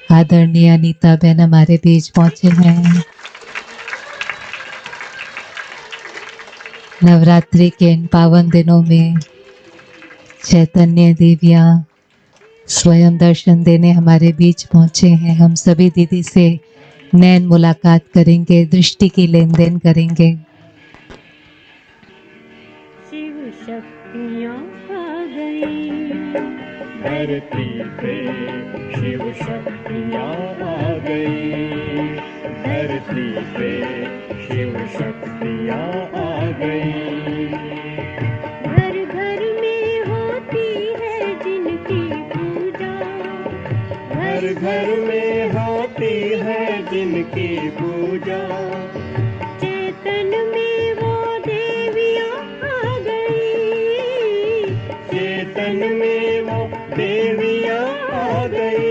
आदरणीय अनीता बहन हमारे बीच पहुंचे हैं। नवरात्रि के इन पावन दिनों में चैतन्य देवियां स्वयं दर्शन देने हमारे बीच पहुंचे हैं। हम सभी दीदी से नैन मुलाकात करेंगे, दृष्टि की लेन देन करेंगे। शिव शक्तियाँ आ गई धरती पे, शिव शक्तियाँ आ गई धरती पे, शिव शक्तियाँ आ गई। घर घर में होती है जिनकी पूजा, घर घर में होती है जिनकी पूजा, चेतन में वो देवियाँ आ गई, चेतन में वो देवियाँ आ गई,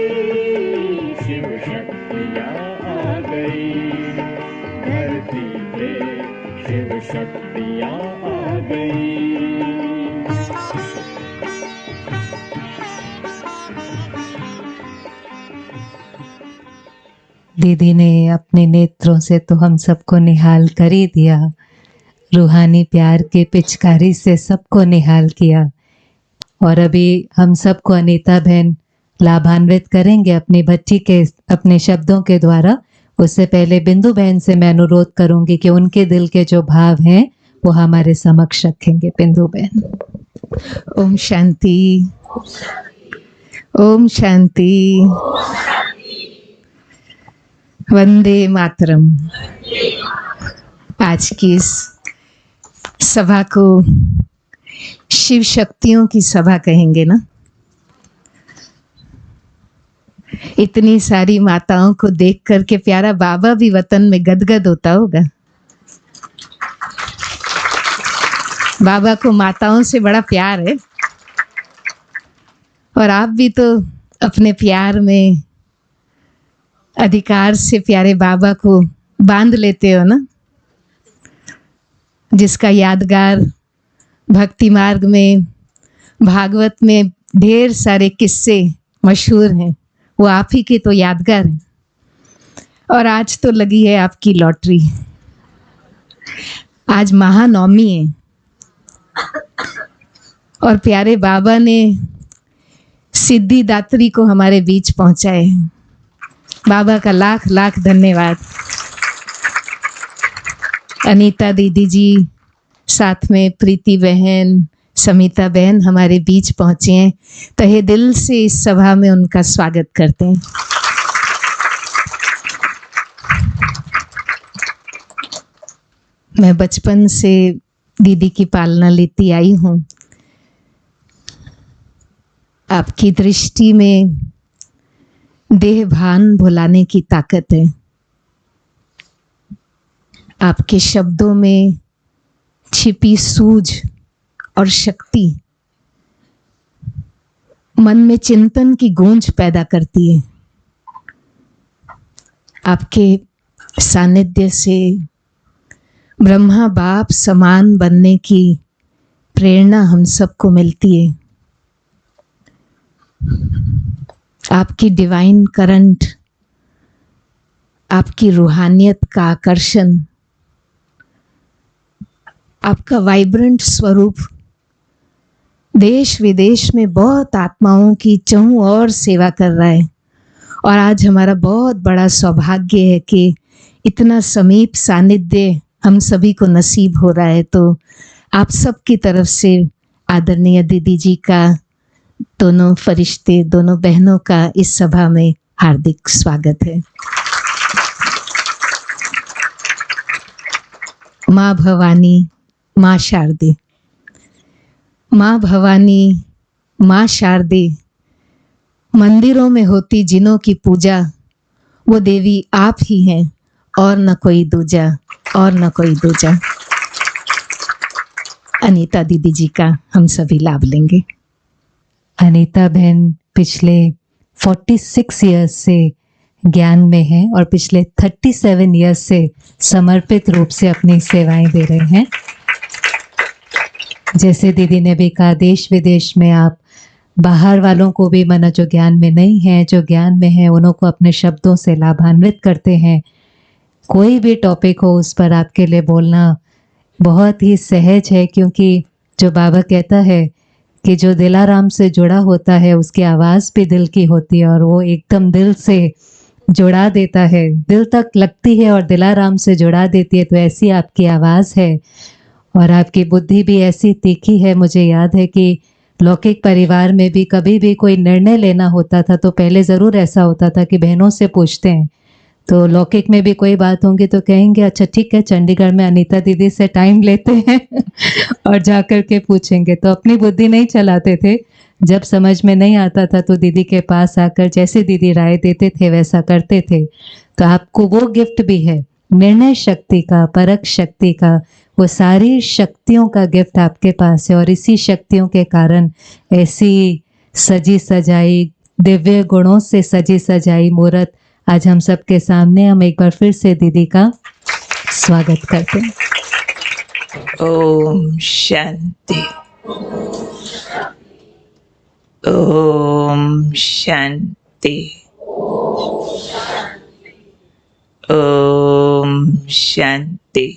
शिव शक्तियाँ आ गई धरती पे, शिव शक्तियाँ आ गई। दीदी ने अपने नेत्रों से तो हम सबको निहाल कर ही दिया, रूहानी प्यार के पिचकारी से सबको निहाल किया। और अभी हम सबको अनीता बहन लाभान्वित करेंगे अपनी बच्ची के अपने शब्दों के द्वारा। उससे पहले बिंदु बहन से मैं अनुरोध करूंगी कि उनके दिल के जो भाव हैं वो हमारे समक्ष रखेंगे। बिंदु बहन। ओम शांति, ओम शांति, वंदे मातरम। आज की इस सभा को शिव शक्तियों की सभा कहेंगे ना। इतनी सारी माताओं को देख करके प्यारा बाबा भी वतन में गदगद होता होगा। बाबा को माताओं से बड़ा प्यार है और आप भी तो अपने प्यार में अधिकार से प्यारे बाबा को बांध लेते हो ना। जिसका यादगार भक्ति मार्ग में, भागवत में ढेर सारे किस्से मशहूर हैं, वो आप ही के तो यादगार हैं। और आज तो लगी है आपकी लॉटरी। आज महानवमी है और प्यारे बाबा ने सिद्धिदात्री को हमारे बीच पहुंचाए हैं। बाबा का लाख लाख धन्यवाद। अनीता दीदी जी, साथ में प्रीति बहन, समिता बहन हमारे बीच पहुंचे हैं। तहे दिल से इस सभा में उनका स्वागत करते हैं। मैं बचपन से दीदी की पालना लेती आई हूँ। आपकी दृष्टि में देह भान भुलाने की ताकत है। आपके शब्दों में छिपी सूझ और शक्ति मन में चिंतन की गूंज पैदा करती है। आपके सानिध्य से ब्रह्मा बाप समान बनने की प्रेरणा हम सबको मिलती है। आपकी डिवाइन करंट, आपकी रूहानियत का आकर्षण, आपका वाइब्रेंट स्वरूप देश विदेश में बहुत आत्माओं की चहुं और सेवा कर रहा है। और आज हमारा बहुत बड़ा सौभाग्य है कि इतना समीप सानिध्य हम सभी को नसीब हो रहा है। तो आप सबकी तरफ से आदरणीय दीदी जी का, दोनों फरिश्ते, दोनों बहनों का इस सभा में हार्दिक स्वागत है। माँ भवानी, माँ शारदे, माँ भवानी, माँ शारदे, मंदिरों में होती जिनों की पूजा, वो देवी आप ही हैं और न कोई दूजा, और न कोई दूजा। अनीता दीदी जी का हम सभी लाभ लेंगे। अनीता बहन पिछले 46 इयर्स से ज्ञान में हैं और पिछले 37 इयर्स से समर्पित रूप से अपनी सेवाएं दे रहे हैं। जैसे दीदी ने भी कहा, देश विदेश में आप बाहर वालों को भी माना जो ज्ञान में नहीं है, जो ज्ञान में है, उन्हों को अपने शब्दों से लाभान्वित करते हैं। कोई भी टॉपिक हो उस पर आपके लिए बोलना बहुत ही सहज है, क्योंकि जो बाबा कहता है कि जो दिलाराम से जुड़ा होता है उसकी आवाज़ भी दिल की होती है और वो एकदम दिल से जुड़ा देता है, दिल तक लगती है और दिलाराम से जुड़ा देती है। तो ऐसी आपकी आवाज़ है और आपकी बुद्धि भी ऐसी तीखी है। मुझे याद है कि लौकिक परिवार में भी कभी भी कोई निर्णय लेना होता था तो पहले ज़रूर ऐसा होता था कि बहनों से पूछते हैं। तो लौकिक में भी कोई बात होंगी तो कहेंगे अच्छा ठीक है, चंडीगढ़ में अनीता दीदी से टाइम लेते हैं और जा कर के पूछेंगे। तो अपनी बुद्धि नहीं चलाते थे, जब समझ में नहीं आता था तो दीदी के पास आकर जैसे दीदी राय देते थे वैसा करते थे। तो आपको वो गिफ्ट भी है, निर्णय शक्ति का, परख शक्ति का, वो सारी शक्तियों का गिफ्ट आपके पास है। और इसी शक्तियों के कारण ऐसी सजी सजाई, दिव्य गुणों से सजी सजाई मूर्त आज हम सबके सामने, हम एक बार फिर से दीदी का स्वागत करते हैं। ओम शांति, ओम शांति, ओम शांति।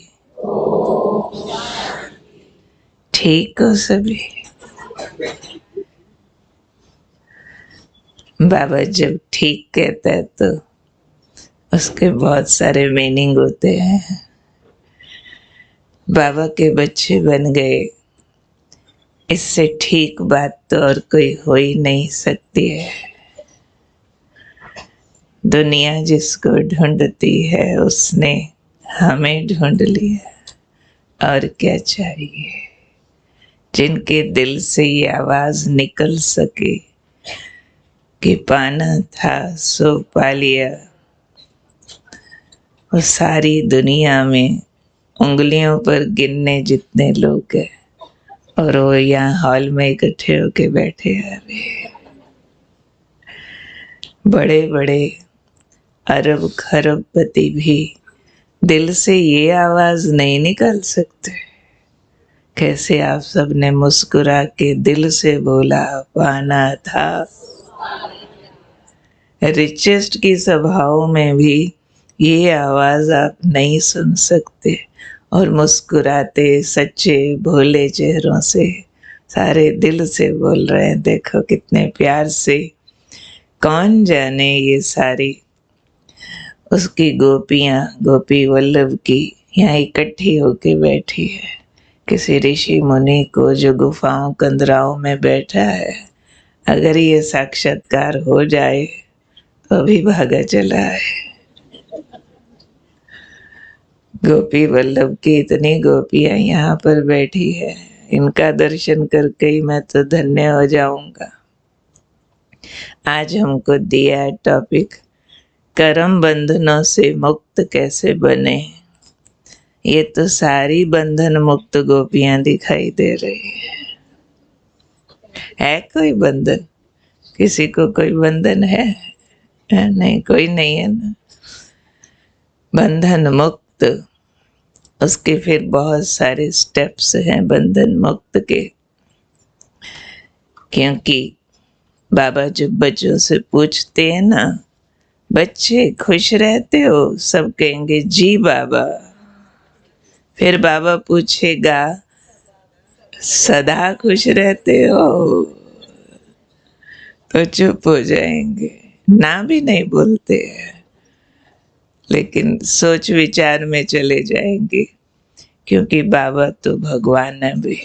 ठीक हो सभी? बाबा जब ठीक कहता है तो उसके बहुत सारे मीनिंग होते हैं। बाबा के बच्चे बन गए, इससे ठीक बात तो और कोई हो ही नहीं सकती है। दुनिया जिसको ढूंढती है उसने हमें ढूंढ लिया, और क्या चाहिए। जिनके दिल से ये आवाज निकल सके कि पाना था सो पा लिया, वो सारी दुनिया में उंगलियों पर गिनने जितने लोग हैं, और वो यहाँ हॉल में इकट्ठे होके बैठे हैं। अभी बड़े बड़े अरब खरबपति भी दिल से ये आवाज नहीं निकाल सकते। कैसे आप सबने मुस्कुरा के दिल से बोला पाना था। रिचेस्ट की सभाओं में भी ये आवाज आप नहीं सुन सकते, और मुस्कुराते सच्चे भोले चेहरों से सारे दिल से बोल रहे हैं। देखो कितने प्यार से। कौन जाने ये सारी उसकी गोपियां, गोपी वल्लभ की यहाँ इकट्ठी होके बैठी है। किसी ऋषि मुनि को जो गुफाओं कंदराओं में बैठा है, अगर ये साक्षात्कार हो जाए तो अभी भागा चला है। गोपी वल्लभ की इतनी गोपियां यहाँ पर बैठी है, इनका दर्शन करके ही मैं तो धन्य हो जाऊंगा। आज हमको दिया है टॉपिक, कर्म बंधनों से मुक्त कैसे बने। ये तो सारी बंधन मुक्त गोपियां दिखाई दे रही है कोई बंधन? किसी को कोई बंधन है? नहीं, कोई नहीं है ना। बंधन मुक्त, उसके फिर बहुत सारे स्टेप्स हैं बंधन मुक्त के। क्योंकि बाबा जब बच्चों से पूछते हैं ना, बच्चे खुश रहते हो? सब कहेंगे जी बाबा। फिर बाबा पूछेगा सदा खुश रहते हो? तो चुप हो जाएंगे, ना भी नहीं बोलते हैं, लेकिन सोच विचार में चले जाएंगे। क्योंकि बाबा तो भगवान है भी।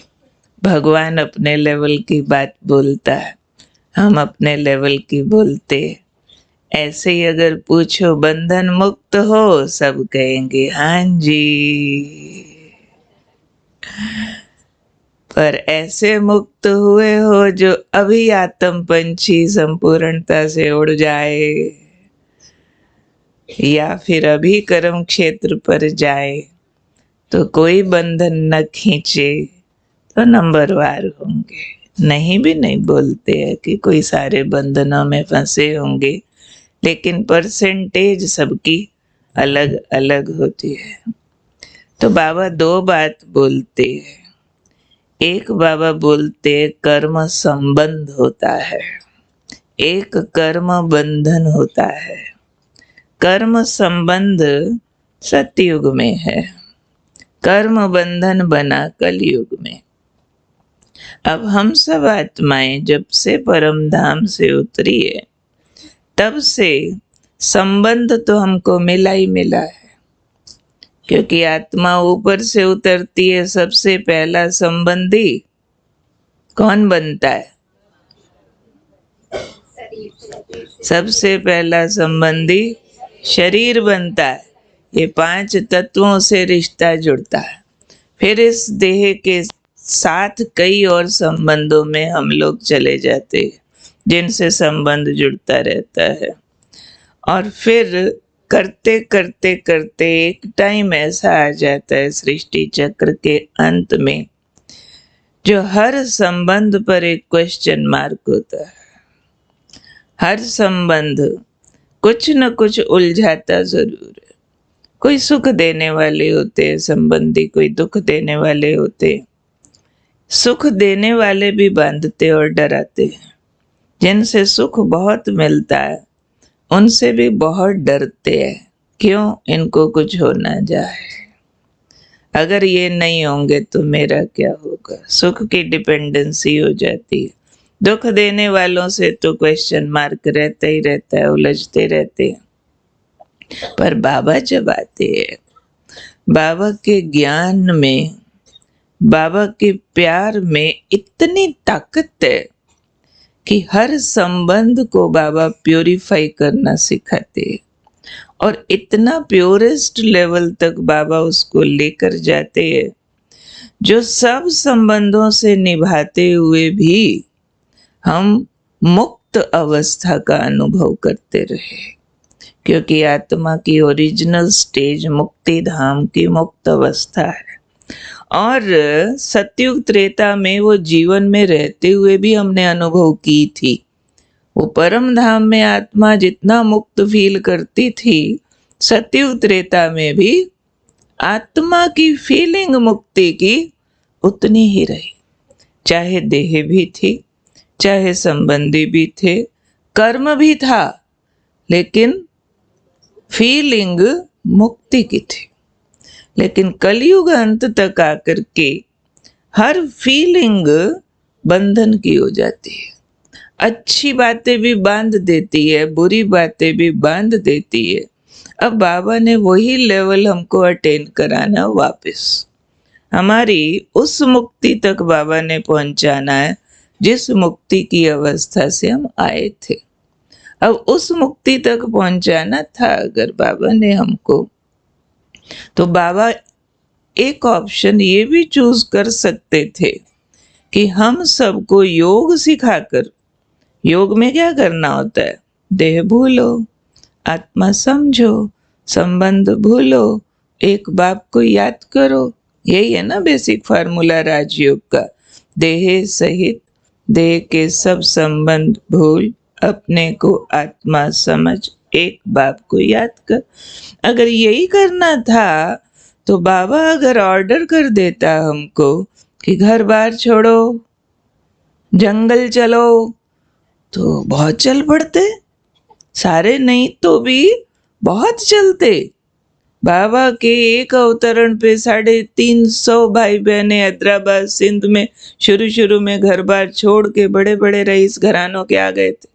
भगवान अपने लेवल की बात बोलता है, हम अपने लेवल की बोलते। ऐसे ही अगर पूछो बंधन मुक्त हो, सब कहेंगे हाँ जी। पर ऐसे मुक्त हुए हो जो अभी आत्म पंछी संपूर्णता से उड़ जाए, या फिर अभी कर्म क्षेत्र पर जाए, तो कोई बंधन न खींचे तो नंबरवार होंगे। नहीं भी नहीं बोलते हैं कि कोई सारे बंधनों में फंसे होंगे, लेकिन परसेंटेज सबकी अलग अलग होती है। तो बाबा दो बात बोलते हैं। एक बाबा बोलते कर्म संबंध होता है, एक कर्म बंधन होता है। कर्म संबंध सतयुग में है, कर्म बंधन बना कलयुग में। अब हम सब आत्माएं जब से परम धाम से उतरी है, तब से संबंध तो हमको मिला ही मिला है, क्योंकि आत्मा ऊपर से उतरती है, सबसे पहला संबंधी कौन बनता है? सबसे पहला संबंधी शरीर बनता है। ये 5 तत्वों से रिश्ता जुड़ता है। फिर इस देह के साथ कई और संबंधों में हम लोग चले जाते हैं, जिनसे संबंध जुड़ता रहता है। और फिर करते करते करते एक टाइम ऐसा आ जाता है सृष्टि चक्र के अंत में, जो हर संबंध पर एक क्वेश्चन मार्क होता है। हर संबंध कुछ न कुछ उलझाता जरूर है। कोई सुख देने वाले होते हैं संबंधी, कोई दुख देने वाले होते हैं। सुख देने वाले भी बांधते और डराते हैं। जिनसे सुख बहुत मिलता है उनसे भी बहुत डरते हैं। क्यों? इनको कुछ हो ना जाए, अगर ये नहीं होंगे तो मेरा क्या होगा। सुख की डिपेंडेंसी हो जाती है। दुख देने वालों से तो क्वेश्चन मार्क रहता ही रहता है, उलझते रहते हैं। पर बाबा जब आते हैं, बाबा के ज्ञान में, बाबा के प्यार में इतनी ताकत है कि हर संबंध को बाबा प्योरीफाई करना सिखाते हैं, और इतना प्योरेस्ट लेवल तक बाबा उसको लेकर जाते हैं, जो सब संबंधों से निभाते हुए भी हम मुक्त अवस्था का अनुभव करते रहे। क्योंकि आत्मा की ओरिजिनल स्टेज मुक्ति धाम की मुक्त अवस्था है, और सतयुग त्रेता में वो जीवन में रहते हुए भी हमने अनुभव की थी। वो परम धाम में आत्मा जितना मुक्त फील करती थी, सतयुग त्रेता में भी आत्मा की फीलिंग मुक्ति की उतनी ही रही। चाहे देह भी थी, चाहे संबंधी भी थे, कर्म भी था, लेकिन फीलिंग मुक्ति की थी। लेकिन कलयुग अंत तक आकर के हर फीलिंग बंधन की हो जाती है। अच्छी बातें भी बांध देती है, बुरी बातें भी बांध देती है। अब बाबा ने वही लेवल हमको अटेन कराना, वापस हमारी उस मुक्ति तक बाबा ने पहुंचाना है जिस मुक्ति की अवस्था से हम आए थे। अब उस मुक्ति तक पहुंचाना था अगर बाबा ने हमको, तो बाबा एक ऑप्शन ये भी चूज कर सकते थे कि हम सबको योग सिखाकर, योग में क्या करना होता है? देह भूलो, आत्मा समझो, संबंध भूलो, एक बाप को याद करो। यही है ना बेसिक फार्मूला राजयोग का। देह सहित देह के सब संबंध भूल, अपने को आत्मा समझ, एक बाप को याद कर। अगर यही करना था तो बाबा अगर ऑर्डर कर देता हमको कि घर बार छोड़ो, जंगल चलो, तो बहुत चल पड़ते। सारे नहीं तो भी बहुत चलते। बाबा के एक अवतरण पे 350 भाई बहने हैदराबाद सिंध में शुरू में घर बार छोड़ के बड़े बड़े रईस घरानों के आ गए थे।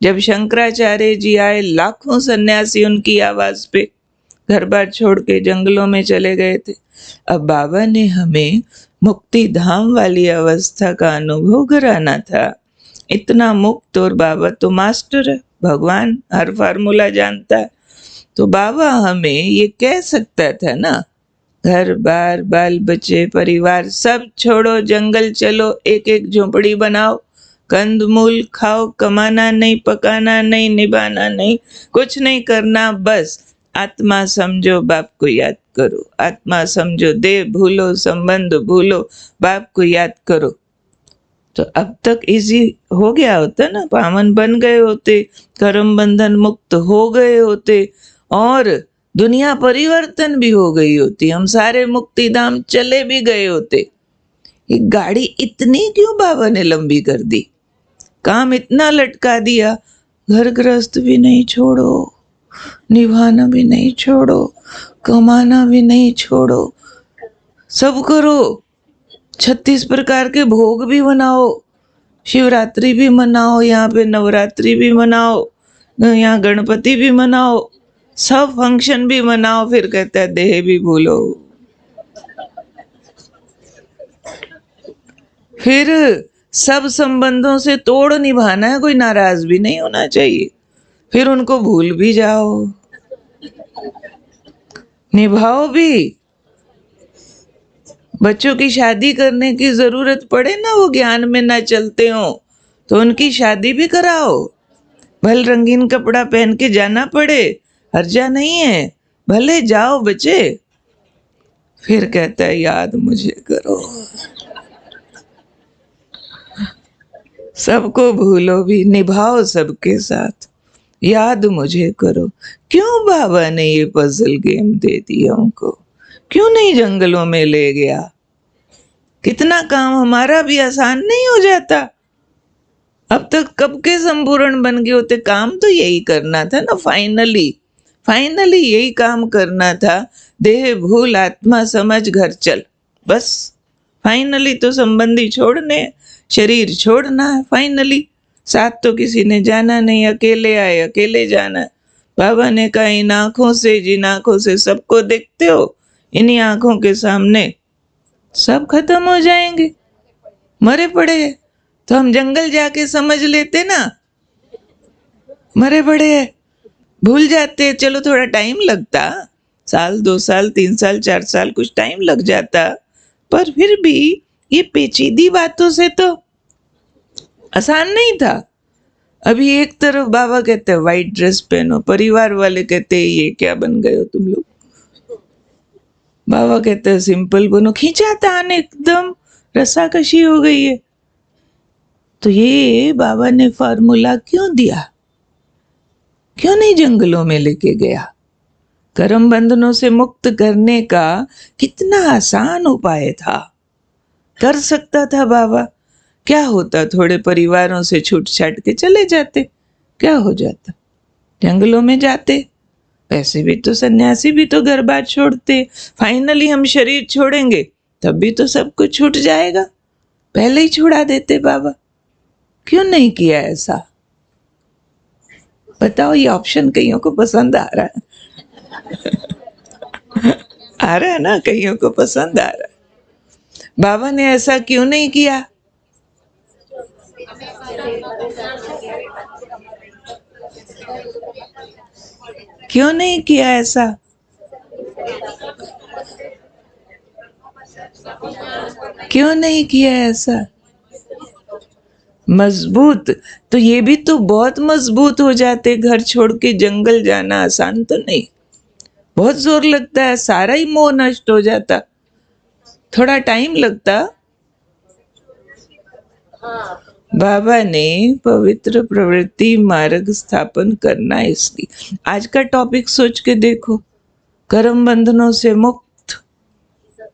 जब शंकराचार्य जी आए, लाखों सन्यासी उनकी आवाज पे घर बार छोड़ के जंगलों में चले गए थे। अब बाबा ने हमें मुक्ति धाम वाली अवस्था का अनुभव कराना था। इतना मुक्त, और बाबा तो मास्टर है, भगवान हर फार्मूला जानता है। तो बाबा हमें ये कह सकता था ना, घर बार बाल बच्चे परिवार सब छोड़ो, जंगल चलो, एक एक झोपड़ी बनाओ, कंद मूल खाओ, कमाना नहीं, पकाना नहीं, निभाना नहीं, कुछ नहीं करना, बस आत्मा समझो, बाप को याद करो। आत्मा समझो, देह भूलो, संबंध भूलो, बाप को याद करो। तो अब तक इजी हो गया होता ना, पावन बन गए होते, कर्म बंधन मुक्त हो गए होते, और दुनिया परिवर्तन भी हो गई होती, हम सारे मुक्ति धाम चले भी गए होते। ये गाड़ी इतनी क्यों बाबा ने लंबी कर दी, काम इतना लटका दिया, घर गृहस्थ भी नहीं छोड़ो, निभाना भी नहीं छोड़ो, कमाना भी नहीं छोड़ो, सब करो, 36 प्रकार के भोग भी बनाओ, शिवरात्रि भी मनाओ, यहाँ पे नवरात्रि भी मनाओ, यहाँ गणपति भी मनाओ, सब फंक्शन भी मनाओ, फिर कहता है देह भी भूलो। फिर सब संबंधों से तोड़ निभाना है, कोई नाराज भी नहीं होना चाहिए, फिर उनको भूल भी जाओ, निभाओ भी। बच्चों की शादी करने की जरूरत पड़े ना, वो ज्ञान में ना चलते हो, तो उनकी शादी भी कराओ, भले रंगीन कपड़ा पहन के जाना पड़े, हर्जा नहीं है, भले जाओ बच्चे। फिर कहता है याद मुझे करो, सबको भूलो भी, निभाओ सबके साथ, याद मुझे करो। क्यों बाबा ने ये पजल गेम दे दिया उनको, क्यों नहीं जंगलों में ले गया? कितना काम हमारा भी आसान नहीं हो जाता? अब तक कब के संपूर्ण बन गए होते, काम तो यही करना था ना, फाइनली यही काम करना था, देह भूल आत्मा समझ घर चल, बस फाइनली तो संबंधी छोड़ने, शरीर छोड़ना है फाइनली। साथ तो किसी ने जाना नहीं, अकेले आए अकेले जाना है। बाबा ने कहा इन आंखों से, जिन आंखों से सबको देखते हो, इन्हीं आंखों के सामने सब खत्म हो जाएंगे, मरे पड़े हैं। तो हम जंगल जाके समझ लेते ना, मरे पड़े हैं, भूल जाते, चलो थोड़ा टाइम लगता, साल 2 साल 3 साल 4 साल कुछ टाइम लग जाता, पर फिर भी ये पेचीदी बातों से तो आसान नहीं था। अभी एक तरफ बाबा कहते हैं व्हाइट ड्रेस पहनो, परिवार वाले कहते हैं ये क्या बन गए हो तुम लोग, बाबा कहते हैं सिंपल बनो, खींचातान एकदम रस्साकशी हो गई है। तो ये बाबा ने फार्मूला क्यों दिया, क्यों नहीं जंगलों में लेके गया? कर्म बंधनों से मुक्त करने का कितना आसान उपाय था, कर सकता था बाबा। क्या होता, थोड़े परिवारों से छूट छाट के चले जाते, क्या हो जाता? जंगलों में जाते, वैसे भी तो सन्यासी भी तो घर बार छोड़ते, फाइनली हम शरीर छोड़ेंगे तब भी तो सब कुछ छूट जाएगा, पहले ही छुड़ा देते बाबा। क्यों नहीं किया ऐसा? बताओ, ये ऑप्शन कईयों को पसंद आ रहा है आ रहा है ना, कईयों को पसंद आ रहा है। बाबा ने ऐसा क्यों नहीं किया? क्यों नहीं किया ऐसा? क्यों नहीं किया ऐसा? मजबूत तो ये भी तो बहुत मजबूत हो जाते, घर छोड़ के जंगल जाना आसान तो नहीं, बहुत जोर लगता है, सारा ही मोह नष्ट हो जाता, थोड़ा टाइम लगता। बाबा ने पवित्र प्रवृत्ति मार्ग स्थापन करना, इसलिए आज का टॉपिक सोच के देखो, कर्म बंधनों से मुक्त,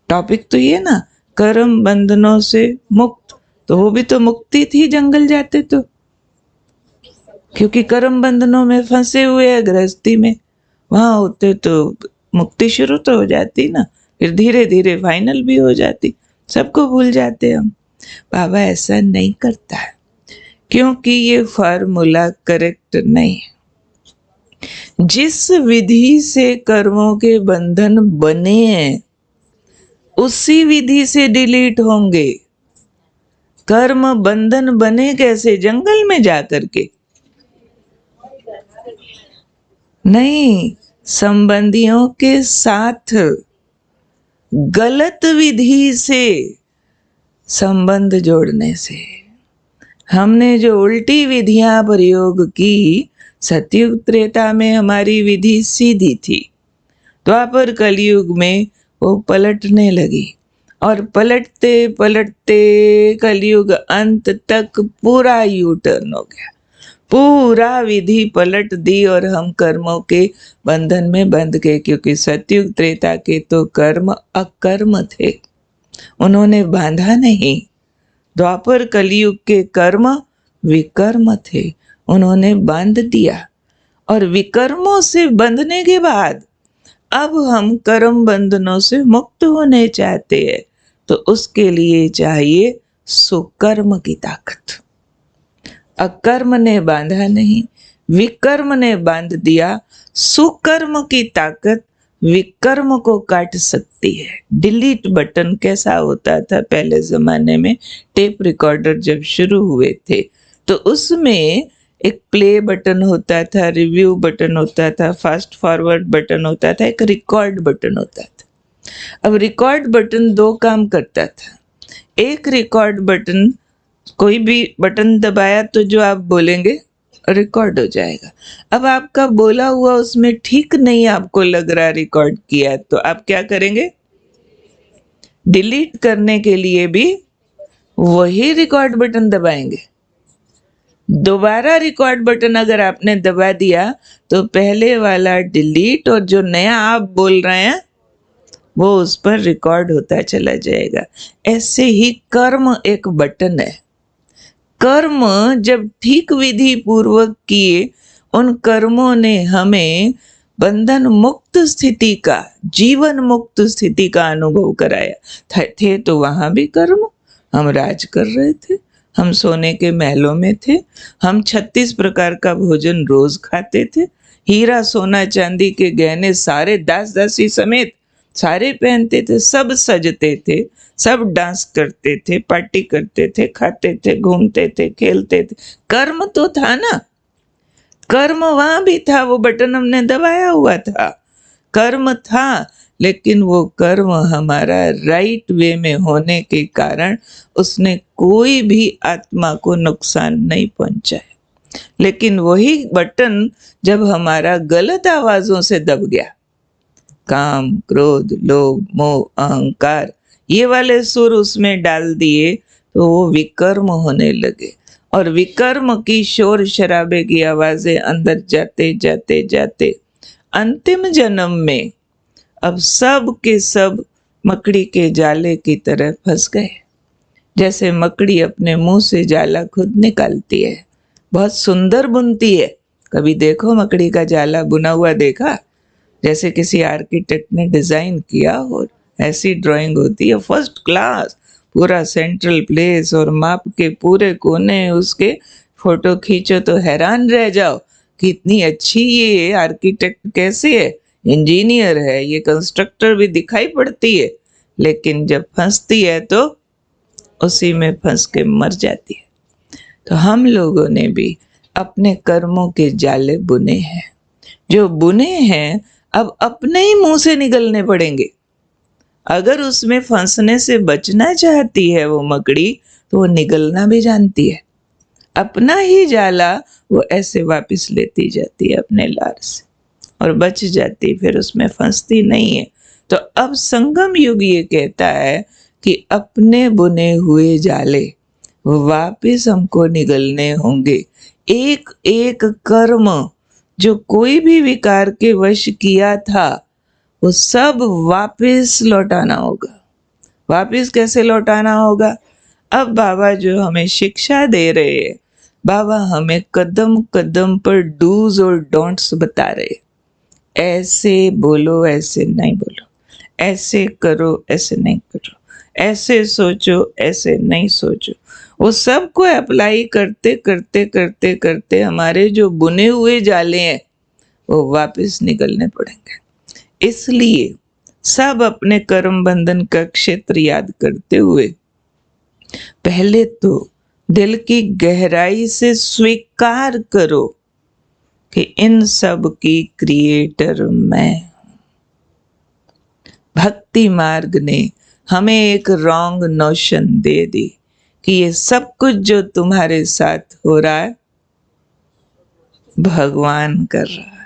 टॉपिक तो ये ना, कर्म बंधनों से मुक्त, तो वो भी तो मुक्ति थी जंगल जाते तो, क्योंकि कर्म बंधनों में फंसे हुए हैं गृहस्थी में, वहां होते तो मुक्ति शुरू तो हो जाती ना, फिर धीरे धीरे फाइनल भी हो जाती, सबको भूल जाते हम। बाबा ऐसा नहीं करता है, क्योंकि ये फार्मूला करेक्ट नहीं है। जिस विधि से कर्मों के बंधन बने हैं उसी विधि से डिलीट होंगे। कर्म बंधन बने कैसे? जंगल में जाकर के नहीं, संबंधियों के साथ गलत विधि से संबंध जोड़ने से। हमने जो उल्टी विधियां प्रयोग की, सतयुग त्रेता में हमारी विधि सीधी थी, द्वापर कलयुग में वो पलटने लगी, और पलटते पलटते कलयुग अंत तक पूरा यू टर्न हो गया, पूरा विधि पलट दी और हम कर्मों के बंधन में बंध गए, क्योंकि सतयुग त्रेता के तो कर्म अकर्म थे, उन्होंने बांधा नहीं। द्वापर कलयुग के कर्म विकर्म थे, उन्होंने बांध दिया। और विकर्मों से बंधने के बाद अब हम कर्म बंधनों से मुक्त होने चाहते हैं, तो उसके लिए चाहिए सुकर्म की ताकत। अकर्म ने बांधा नहीं, विकर्म ने बांध दिया। सुकर्म की ताकत विकर्म को काट सकती है। डिलीट बटन कैसा होता था पहले जमाने में, टेप रिकॉर्डर जब शुरू हुए थे तो उसमें एक प्ले बटन होता था, रिव्यू बटन होता था, फास्ट फॉरवर्ड बटन होता था, एक रिकॉर्ड बटन होता था। अब रिकॉर्ड बटन दो काम करता था। एक रिकॉर्ड बटन, कोई भी बटन दबाया तो जो आप बोलेंगे रिकॉर्ड हो जाएगा। अब आपका बोला हुआ उसमें ठीक नहीं आपको लग रहा रिकॉर्ड किया, तो आप क्या करेंगे? डिलीट करने के लिए भी वही रिकॉर्ड बटन दबाएंगे। दोबारा रिकॉर्ड बटन अगर आपने दबा दिया तो पहले वाला डिलीट और जो नया आप बोल रहे हैं वो उस पर रिकॉर्ड होता चला जाएगा। ऐसे ही कर्म एक बटन है। कर्म जब ठीक विधि पूर्वक किए, उन कर्मों ने हमें बंधन मुक्त स्थिति का, जीवन मुक्त स्थिति का अनुभव कराया। थे तो वहां भी कर्म, हम राज कर रहे थे, हम सोने के महलों में थे, हम 36 प्रकार का भोजन रोज खाते थे, हीरा सोना चांदी के गहने सारे दास दासी समेत सारे पहनते थे, सब सजते थे, सब डांस करते थे, पार्टी करते थे, खाते थे, घूमते थे, खेलते थे। कर्म तो था ना, कर्म वहां भी था, वो बटन हमने दबाया हुआ था, कर्म था। लेकिन वो कर्म हमारा राइट वे में होने के कारण उसने कोई भी आत्मा को नुकसान नहीं पहुंचाया। लेकिन वही बटन जब हमारा गलत आवाजों से दब गया, काम, क्रोध, लोभ, मोह, अहंकार, ये वाले सुर उसमें डाल दिए, तो वो विकर्म होने लगे। और विकर्म की शोर शराबे की आवाजें अंदर जाते जाते जाते अंतिम जन्म में अब सब के सब मकड़ी के जाले की तरह फंस गए। जैसे मकड़ी अपने मुंह से जाला खुद निकालती है, बहुत सुंदर बुनती है। कभी देखो मकड़ी का जाला बुना हुआ देखा? जैसे किसी आर्किटेक्ट ने डिजाइन किया हो, ऐसी ड्राइंग होती है फर्स्ट क्लास, पूरा सेंट्रल प्लेस और माप के पूरे कोने उसके फोटो खींचो तो हैरान रह जाओ कि इतनी अच्छी ये आर्किटेक्ट कैसे है, इंजीनियर है, ये कंस्ट्रक्टर भी दिखाई पड़ती है। लेकिन जब फंसती है तो उसी में फंस के मर जाती है। तो हम लोगों ने भी अपने कर्मों के जाले बुने हैं, जो बुने हैं अब अपने ही मुंह से निकलने पड़ेंगे। अगर उसमें फंसने से बचना चाहती है वो मकड़ी, तो वो निकलना भी जानती है। अपना ही जाला वो ऐसे वापस लेती जाती है अपने लार से और बच जाती, फिर उसमें फंसती नहीं है। तो अब संगम युग ये कहता है कि अपने बुने हुए जाले वापस हमको निगलने होंगे। एक एक कर्म जो कोई भी विकार के वश किया था वो सब वापस लौटाना होगा। वापस कैसे लौटाना होगा? अब बाबा जो हमें शिक्षा दे रहे हैं, बाबा हमें कदम कदम पर डूज और डोंट्स बता रहे। ऐसे बोलो, ऐसे नहीं बोलो, ऐसे करो, ऐसे नहीं करो, ऐसे सोचो, ऐसे नहीं सोचो। वो सबको अप्लाई करते करते करते करते हमारे जो बुने हुए जाले हैं वो वापस निकलने पड़ेंगे। इसलिए सब अपने कर्म बंधन का क्षेत्र याद करते हुए पहले तो दिल की गहराई से स्वीकार करो कि इन सब की क्रिएटर मैं हूं। भक्ति मार्ग ने हमें एक रॉन्ग नोशन दे दी कि ये सब कुछ जो तुम्हारे साथ हो रहा है भगवान कर रहा है,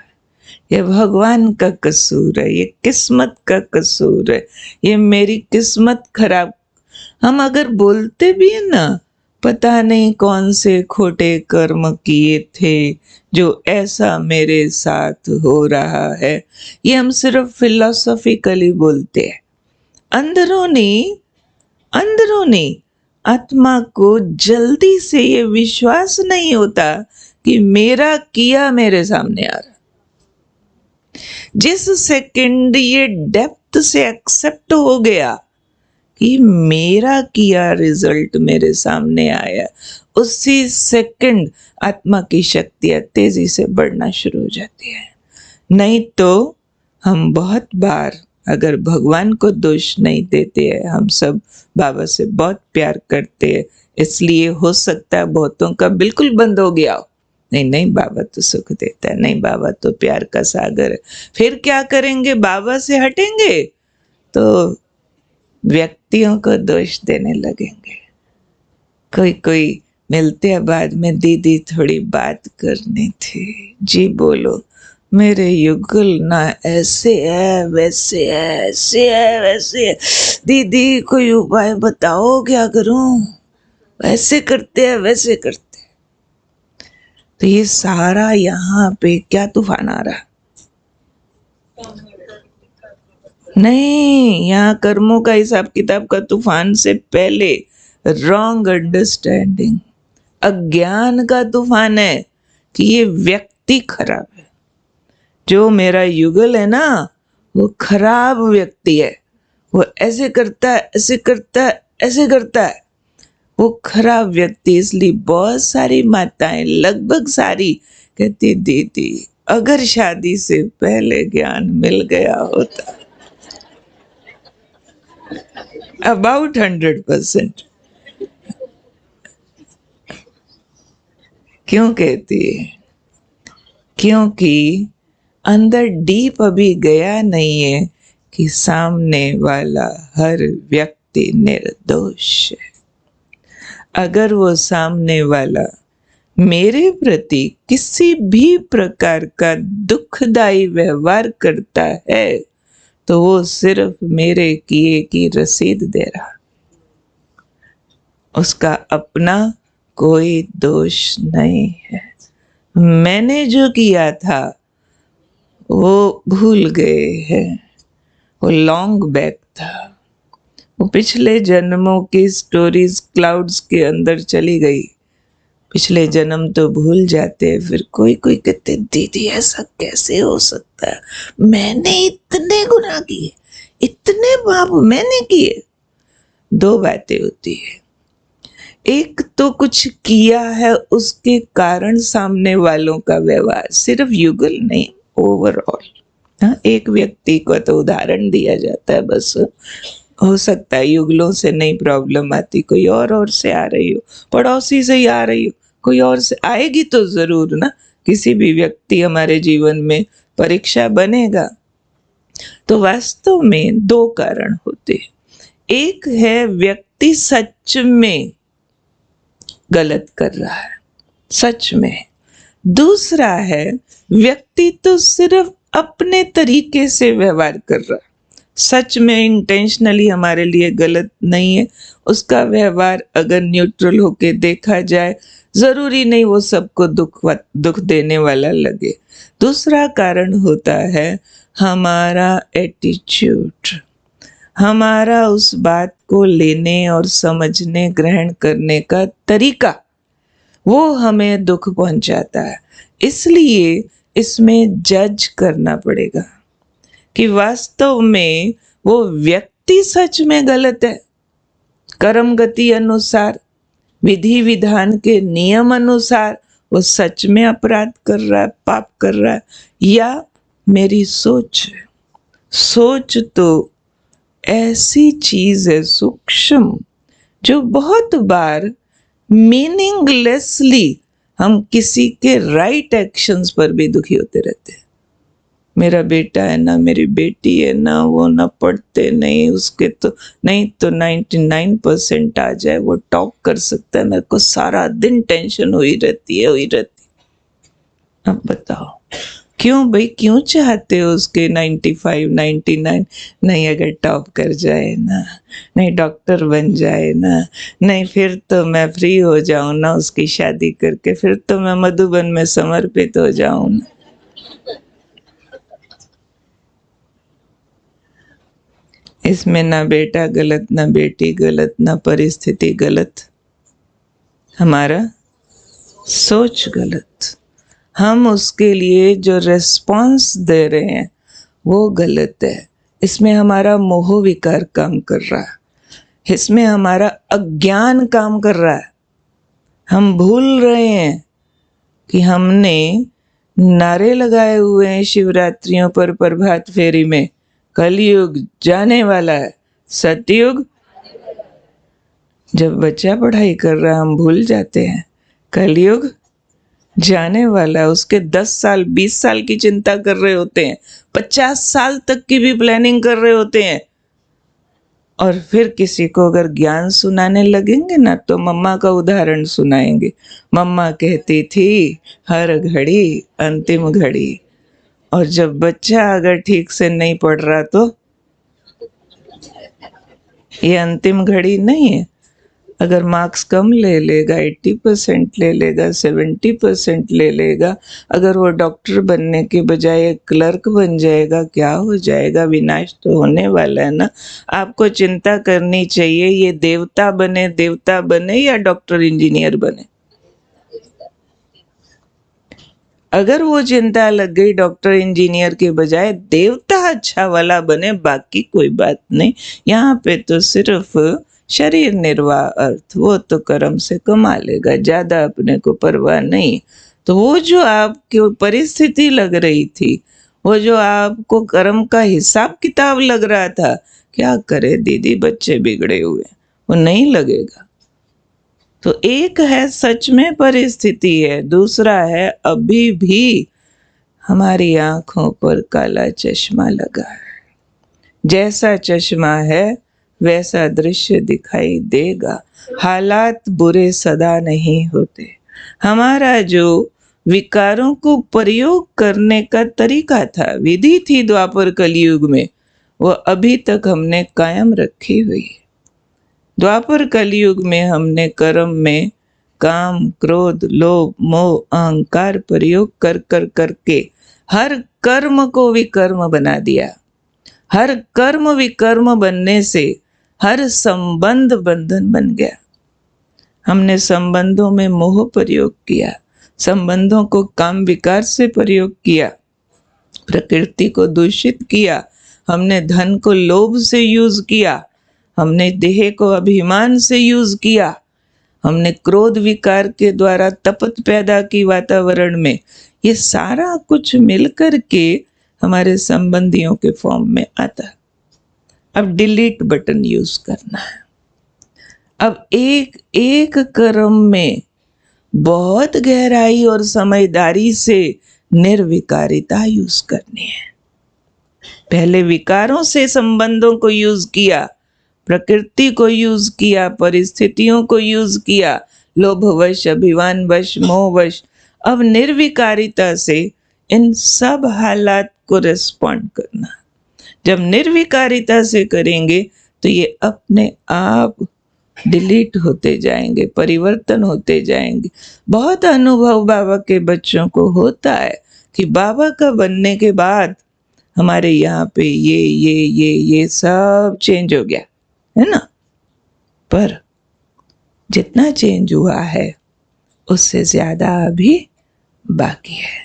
ये भगवान का कसूर है, ये किस्मत का कसूर है, ये मेरी किस्मत खराब। हम अगर बोलते भी है ना, पता नहीं कौन से खोटे कर्म किए थे जो ऐसा मेरे साथ हो रहा है, ये हम सिर्फ फिलोसॉफिकली बोलते हैं। अंदरूनी अंदरूनी आत्मा को जल्दी से ये विश्वास नहीं होता कि मेरा किया मेरे सामने आ रहा। जिस सेकंड ये डेप्थ से एक्सेप्ट हो गया कि मेरा किया रिजल्ट मेरे सामने आया, उसी सेकंड आत्मा की शक्तियां तेजी से बढ़ना शुरू हो जाती है। नहीं तो हम बहुत बार अगर भगवान को दोष नहीं देते हैं, हम सब बाबा से बहुत प्यार करते हैं, इसलिए हो सकता है बहुतों का बिल्कुल बंद हो गया हो, नहीं नहीं बाबा तो सुख देता है, नहीं बाबा तो प्यार का सागर है। फिर क्या करेंगे? बाबा से हटेंगे तो व्यक्तियों को दोष देने लगेंगे। कोई कोई मिलते हैं बाद में, दीदी थोड़ी बात करनी थी। जी बोलो। मेरे युगल ना ऐसे है, वैसे है, ऐसे है, वैसे है। दीदी कोई उपाय बताओ, क्या करूं? वैसे करते हैं, वैसे करते हैं। तो ये सारा यहाँ पे क्या तूफान आ रहा? नहीं, यहाँ कर्मों का हिसाब किताब का तूफान से पहले रॉन्ग अंडरस्टैंडिंग, अज्ञान का तूफान है कि ये व्यक्ति खराब है। जो मेरा युगल है ना, वो खराब व्यक्ति है, वो ऐसे करता है, ऐसे करता है, ऐसे करता है, वो खराब व्यक्ति। इसलिए बहुत सारी माताएं, लगभग सारी, कहती दीदी अगर शादी से पहले ज्ञान मिल गया होता, अबाउट 100%। क्यों कहती है? क्योंकि अंदर डीप अभी गया नहीं है कि सामने वाला हर व्यक्ति निर्दोष है। अगर वो सामने वाला मेरे प्रति किसी भी प्रकार का दुखदाई व्यवहार करता है तो वो सिर्फ मेरे किए की रसीद दे रहा, उसका अपना कोई दोष नहीं है। मैंने जो किया था वो भूल गए हैं, वो लॉन्ग बैक था, वो पिछले जन्मों की स्टोरीज क्लाउड्स के अंदर चली गई। पिछले जन्म तो भूल जाते, फिर कोई कोई कहते दीदी ऐसा कैसे हो सकता है, मैंने इतने गुनाह किए, इतने पाप मैंने किए। दो बातें होती है, एक तो कुछ किया है उसके कारण सामने वालों का व्यवहार, सिर्फ युगल नहीं, ओवरऑल। हाँ, एक व्यक्ति को तो उदाहरण दिया जाता है बस। हो सकता है युगलों से नहीं प्रॉब्लम आती, कोई और से आ रही हो, पड़ोसी से ही आ रही हो, कोई और से आएगी तो जरूर ना। किसी भी व्यक्ति हमारे जीवन में परीक्षा बनेगा। तो वास्तव में दो कारण होते हैं, एक है व्यक्ति सच में गलत कर रहा है, सच में। दूसरा है व्यक्ति तो सिर्फ अपने तरीके से व्यवहार कर रहा है, सच में इंटेंशनली हमारे लिए गलत नहीं है। उसका व्यवहार अगर न्यूट्रल होके देखा जाए, जरूरी नहीं वो सबको दुख देने वाला लगे। दूसरा कारण होता है हमारा एटीट्यूड, हमारा उस बात को लेने और समझने, ग्रहण करने का तरीका, वो हमें दुख पहुंचाता है। इसलिए इसमें जज करना पड़ेगा कि वास्तव में वो व्यक्ति सच में गलत है, कर्म गति अनुसार, विधि विधान के नियम अनुसार वो सच में अपराध कर रहा है, पाप कर रहा है, या मेरी सोच है। सोच तो ऐसी चीज है सूक्ष्म, जो बहुत बार मीनिंगलेसली हम किसी के राइट एक्शंस पर भी दुखी होते रहते हैं। मेरा बेटा है ना, मेरी बेटी है ना, वो ना पढ़ते नहीं, उसके तो नहीं तो 99% आ जाए, वो टॉप कर सकता है, मेरे को सारा दिन टेंशन हुई रहती है। अब बताओ क्यों भाई, क्यों चाहते हो उसके 95, 99? नहीं, अगर टॉप कर जाए ना, नहीं डॉक्टर बन जाए ना, नहीं फिर तो मैं फ्री हो जाऊं ना उसकी शादी करके, फिर तो मैं मधुबन में समर्पित हो जाऊं ना। इसमें ना बेटा गलत, ना बेटी गलत, ना परिस्थिति गलत, हमारा सोच गलत। हम उसके लिए जो रिस्पॉन्स दे रहे हैं वो गलत है। इसमें हमारा मोह विकार काम कर रहा है, इसमें हमारा अज्ञान काम कर रहा है। हम भूल रहे हैं कि हमने नारे लगाए हुए हैं शिवरात्रियों पर, प्रभात फेरी में, कलयुग जाने वाला है, सतयुग। जब बच्चा पढ़ाई कर रहा हम भूल जाते हैं कलयुग जाने वाला है। उसके 10 साल 20 साल की चिंता कर रहे होते हैं, 50 साल तक की भी प्लानिंग कर रहे होते हैं। और फिर किसी को अगर ज्ञान सुनाने लगेंगे ना तो मम्मा का उदाहरण सुनाएंगे। मम्मा कहती थी हर घड़ी अंतिम घड़ी। और जब बच्चा अगर ठीक से नहीं पढ़ रहा तो ये अंतिम घड़ी नहीं है। अगर मार्क्स कम ले लेगा, 80% ले लेगा, 70% ले लेगा, अगर वो डॉक्टर बनने के बजाय क्लर्क बन जाएगा, क्या हो जाएगा? विनाश तो होने वाला है ना। आपको चिंता करनी चाहिए ये देवता बने या डॉक्टर इंजीनियर बने। अगर वो चिंता लग गई डॉक्टर इंजीनियर के बजाय देवता अच्छा वाला बने, बाकी कोई बात नहीं। यहाँ पे तो सिर्फ शरीर निर्वाह अर्थ, वो तो कर्म से कमा लेगा, ज्यादा अपने को परवाह नहीं। तो वो जो आपकी परिस्थिति लग रही थी, वो जो आपको कर्म का हिसाब किताब लग रहा था, क्या करे दीदी बच्चे बिगड़े हुए, वो नहीं लगेगा। तो एक है सच में परिस्थिति है, दूसरा है अभी भी हमारी आंखों पर काला चश्मा लगा है। जैसा चश्मा है वैसा दृश्य दिखाई देगा। हालात बुरे सदा नहीं होते। हमारा जो विकारों को प्रयोग करने का तरीका था, विधि थी द्वापर कलयुग में, वो अभी तक हमने कायम रखी हुई है। द्वापर कलयुग में हमने कर्म में काम, क्रोध, लोभ, मोह, अहंकार प्रयोग कर कर करके हर कर्म को विकर्म बना दिया। हर कर्म विकर्म बनने से हर संबंध बंधन बन गया। हमने संबंधों में मोह प्रयोग किया, संबंधों को काम विकार से प्रयोग किया, प्रकृति को दूषित किया, हमने धन को लोभ से यूज किया, हमने देह को अभिमान से यूज किया, हमने क्रोध विकार के द्वारा तपत पैदा की वातावरण में। ये सारा कुछ मिलकर के हमारे संबंधियों के फॉर्म में आता है। अब डिलीट बटन यूज करना है। अब एक एक कर्म में बहुत गहराई और समझदारी से निर्विकारिता यूज करनी है। पहले विकारों से संबंधों को यूज किया, प्रकृति को यूज किया, परिस्थितियों को यूज किया, लोभवश, अभिमानवश, मोहवश। अब निर्विकारिता से इन सब हालात को रिस्पॉन्ड करना। जब निर्विकारिता से करेंगे तो ये अपने आप डिलीट होते जाएंगे, परिवर्तन होते जाएंगे। बहुत अनुभव बाबा के बच्चों को होता है कि बाबा का बनने के बाद हमारे यहाँ पे ये सब चेंज हो गया है ना। पर जितना चेंज हुआ है उससे ज्यादा अभी बाकी है।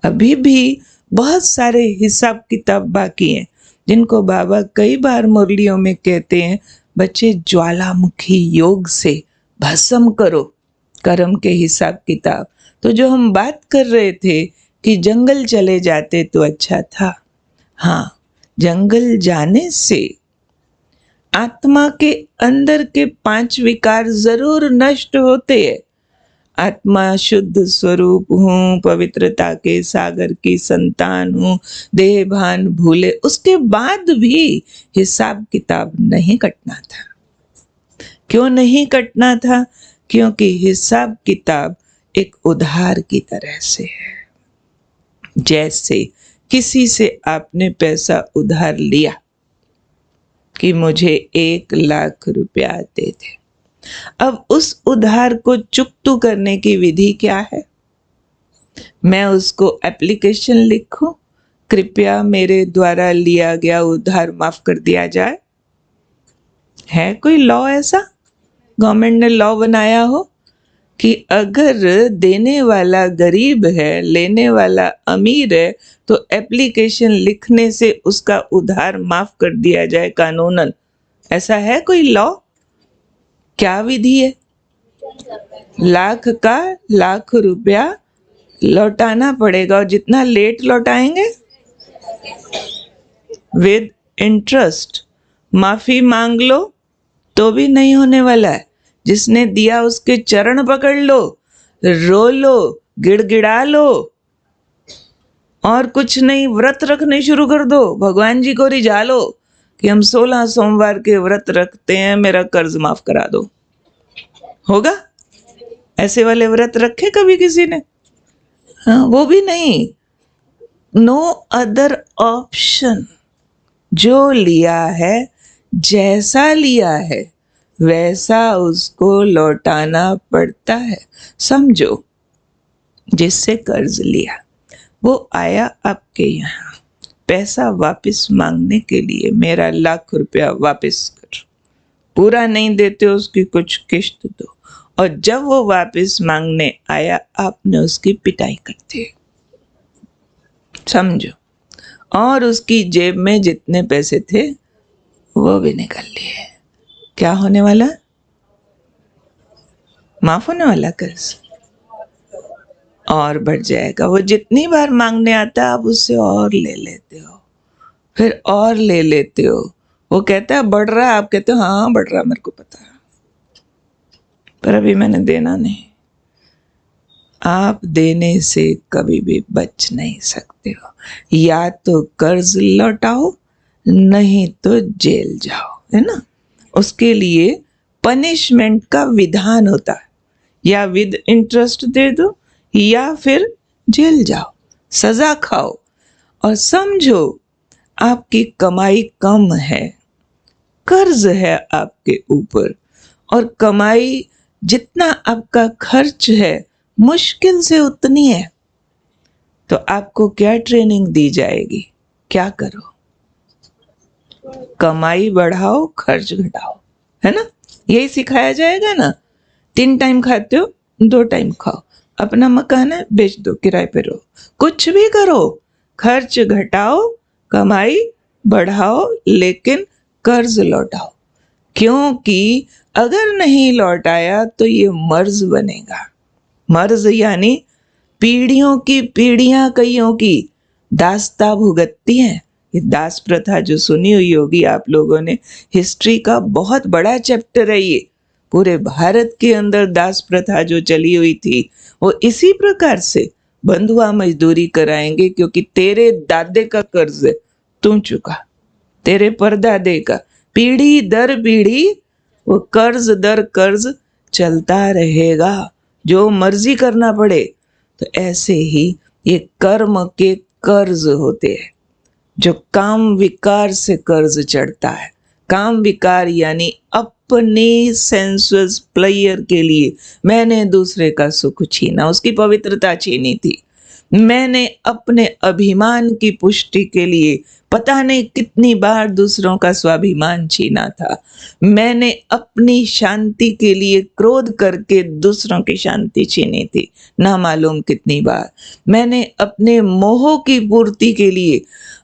अभी भी बहुत सारे हिसाब किताब बाकी हैं, जिनको बाबा कई बार मुरलियों में कहते हैं, बच्चे ज्वालामुखी योग से भस्म करो कर्म के हिसाब किताब। तो जो हम बात कर रहे थे कि जंगल चले जाते तो अच्छा था, हाँ, जंगल जाने से आत्मा के अंदर के 5 विकार जरूर नष्ट होते हैं। आत्मा शुद्ध स्वरूप हूँ, पवित्रता के सागर की संतान हूँ, देह भान भूले, उसके बाद भी हिसाब किताब नहीं कटना था। क्यों नहीं कटना था? क्योंकि हिसाब किताब एक उधार की तरह से है। जैसे किसी से आपने पैसा उधार लिया कि मुझे 1 लाख रुपया दे दे। अब उस उधार को चुकतू करने की विधि क्या है? मैं उसको एप्लीकेशन लिखूं, कृपया मेरे द्वारा लिया गया उधार माफ कर दिया जाए? है कोई लॉ ऐसा? गवर्नमेंट ने लॉ बनाया हो कि अगर देने वाला गरीब है, लेने वाला अमीर है, तो एप्लीकेशन लिखने से उसका उधार माफ कर दिया जाए कानूनन? ऐसा है कोई लॉ? क्या विधि है? लाख का लाख रुपया लौटाना पड़ेगा, और जितना लेट लौटाएंगे विद इंटरेस्ट। माफी मांग लो तो भी नहीं होने वाला है। जिसने दिया उसके चरण पकड़ लो, रो लो, गिड़गिड़ा लो, और कुछ नहीं, व्रत रखने शुरू कर दो, भगवान जी को रिझा लो कि हम 16 सोमवार के व्रत रखते हैं, मेरा कर्ज माफ करा दो। होगा? ऐसे वाले व्रत रखे कभी किसी ने? हाँ, वो भी नहीं। No other option. जो लिया है, जैसा लिया है, वैसा उसको लौटाना पड़ता है। समझो, जिससे कर्ज लिया वो आया आपके यहाँ पैसा वापस मांगने के लिए, मेरा लाख रुपया वापस कर। पूरा नहीं देते उसकी कुछ किश्त दो। और जब वो वापस मांगने आया, आपने उसकी पिटाई कर दी। समझो, और उसकी जेब में जितने पैसे थे वो भी निकल लिए। क्या होने वाला? माफ होने वाला कर्ज और बढ़ जाएगा। वो जितनी बार मांगने आता है, आप उससे और ले लेते हो, फिर और ले लेते हो। वो कहता है बढ़ रहा है, आप कहते हो हाँ बढ़ रहा है, मेरे को पता है, पर अभी मैंने देना नहीं। आप देने से कभी भी बच नहीं सकते हो। या तो कर्ज लौटाओ, नहीं तो जेल जाओ, है ना? उसके लिए पनिशमेंट का विधान होता है, या विद इंटरेस्ट दे दो या फिर जेल जाओ, सजा खाओ। और समझो, आपकी कमाई कम है, कर्ज है आपके ऊपर, और कमाई जितना आपका खर्च है मुश्किल से उतनी है, तो आपको क्या ट्रेनिंग दी जाएगी? क्या करो? कमाई बढ़ाओ, खर्च घटाओ, है ना? यही सिखाया जाएगा ना। 3 टाइम खाते हो, 2 टाइम खाओ। अपना मकान है, बेच दो, किराए पे रहो। कुछ भी करो, खर्च घटाओ, कमाई बढ़ाओ, लेकिन कर्ज लौटाओ। क्योंकि अगर नहीं लौटाया तो ये मर्ज बनेगा। मर्ज यानी पीढ़ियों की पीढ़ियां कईयों की दास्ता भुगतती हैं। ये दास प्रथा जो सुनी हुई होगी आप लोगों ने, हिस्ट्री का बहुत बड़ा चैप्टर है ये। पूरे भारत के अंदर दास प्रथा जो चली हुई थी, वो इसी प्रकार से बंधुआ मजदूरी कराएंगे, क्योंकि तेरे दादे का कर्ज तू चुका, तेरे परदादे का, पीढ़ी दर पीढ़ी वो कर्ज दर कर्ज चलता रहेगा, जो मर्जी करना पड़े। तो ऐसे ही ये कर्म के कर्ज होते हैं, जो काम विकार से कर्ज चढ़ता है। काम विकार यानी अपने सेंसुअस प्लेयर के लिए मैंने दूसरे का सुख छीना, उसकी पवित्रता छीनी थी। मैंने अपने अभिमान की पुष्टि के लिए पता नहीं कितनी बार दूसरों का स्वाभिमान छीना था। मैंने अपनी शांति के लिए क्रोध करके दूसरों की शांति छीनी थी, ना मालूम कितनी बार। मैंने अपने मोह की पूर्ति के लिए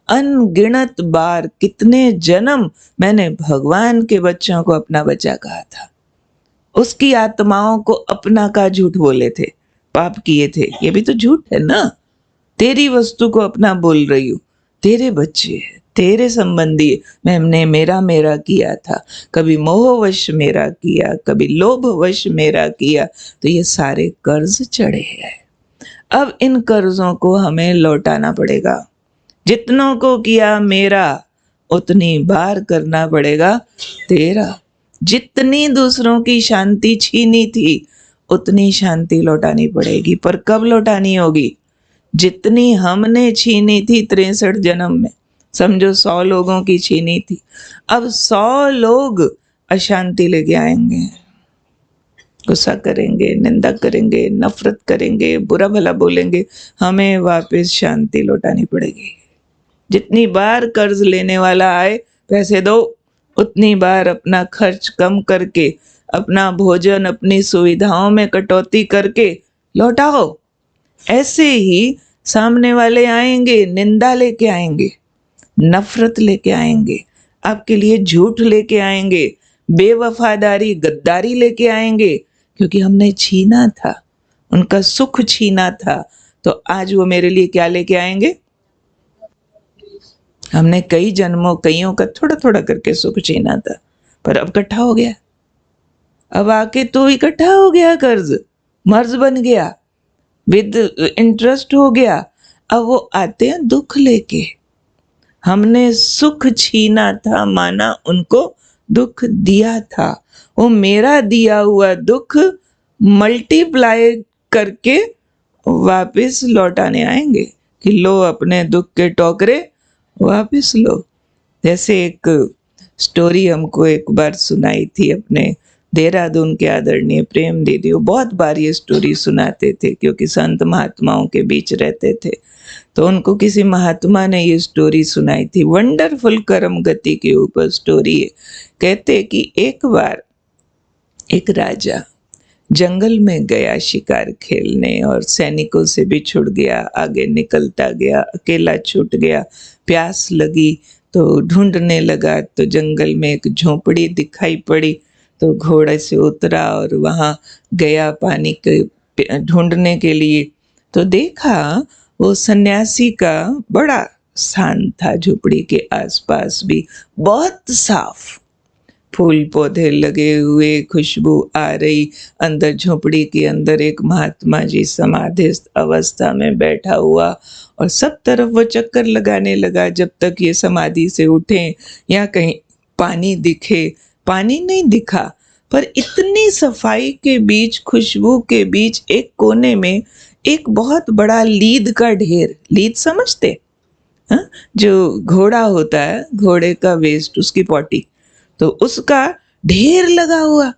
अनगिनत बार, कितने जन्म मैंने भगवान के बच्चों को अपना बच्चा कहा था, उसकी आत्माओं को अपना का झूठ बोले थे, पाप किए थे। ये भी तो झूठ है ना। तेरी वस्तु को अपना बोल रही हूँ, तेरे बच्चे हैं, तेरे संबंधी, मैंने मेरा मेरा किया था, कभी मोहवश मेरा किया, कभी लोभवश मेरा किया, तो ये सारे कर्ज चढ़े हैं। अब इन कर्जों को हमें लौटाना पड़ेगा। जितनों को किया मेरा, उतनी बार करना पड़ेगा तेरा। जितनी दूसरों की शांति छीनी थी, उतनी शांति लौटानी पड़ेगी। पर कब लौटानी होगी? जितनी हमने छीनी थी 63 जन्म में। समझो 100 लोगों की छीनी थी, अब 100 लोग अशांति लेके आएंगे, गुस्सा करेंगे, निंदा करेंगे, नफरत करेंगे, बुरा भला बोलेंगे, हमें वापस शांति लौटानी पड़ेगी। जितनी बार कर्ज लेने वाला आए पैसे दो, उतनी बार अपना खर्च कम करके, अपना भोजन, अपनी सुविधाओं में कटौती करके लौटाओ। ऐसे ही सामने वाले आएंगे, निंदा लेके आएंगे, नफरत लेके आएंगे, आपके लिए झूठ लेके आएंगे, बेवफादारी, गद्दारी लेके आएंगे, क्योंकि हमने छीना था, उनका सुख छीना था। तो आज वो मेरे लिए क्या लेके आएंगे? हमने कई जन्मों, कईयों का थोड़ा थोड़ा करके सुख छीना था, पर अब इकट्ठा हो गया। अब आके तो इकट्ठा हो गया, कर्ज मर्ज बन गया, विद इंटरेस्ट हो गया। अब वो आते हैं दुख लेके। हमने सुख छीना था, माना उनको दुख दिया था। वो मेरा दिया हुआ दुख मल्टीप्लाई करके वापस लौटाने आएंगे कि लो अपने दुख के टोकरे वापस लो। जैसे एक स्टोरी हमको एक बार सुनाई थी अपने देहरादून के आदरणीय प्रेम दीदी। वो बहुत बार ये स्टोरी सुनाते थे क्योंकि संत महात्माओं के बीच रहते थे। तो उनको किसी महात्मा ने ये स्टोरी सुनाई थी, वंडरफुल कर्म गति के ऊपर स्टोरी है। कहते कि एक बार एक राजा जंगल में गया शिकार खेलने और सैनिकों से बिछुड़ गया, आगे निकलता गया, अकेला छूट गया। प्यास लगी तो ढूंढने लगा, तो जंगल में एक झोपड़ी दिखाई पड़ी, तो घोड़े से उतरा और वहां गया पानी के ढूंढने के लिए। तो देखा वो सन्यासी का बड़ा स्थान था, झोपड़ी के आसपास भी बहुत साफ, फूल पौधे लगे हुए, खुशबू आ रही। अंदर झोपड़ी के अंदर एक महात्मा जी समाधिस्थ अवस्था में बैठा हुआ, और सब तरफ वो चक्कर लगाने लगा जब तक ये समाधि से उठे या कहीं पानी दिखे। पानी नहीं दिखा, पर इतनी सफाई के बीच, खुशबू के बीच एक कोने में एक बहुत बड़ा लीद का ढेर, लीद समझते? हाँ, जो घोड़ा होता है, घोड़े का वेस्ट, उसकी पॉटी, तो उसका ढेर लगा हुआ।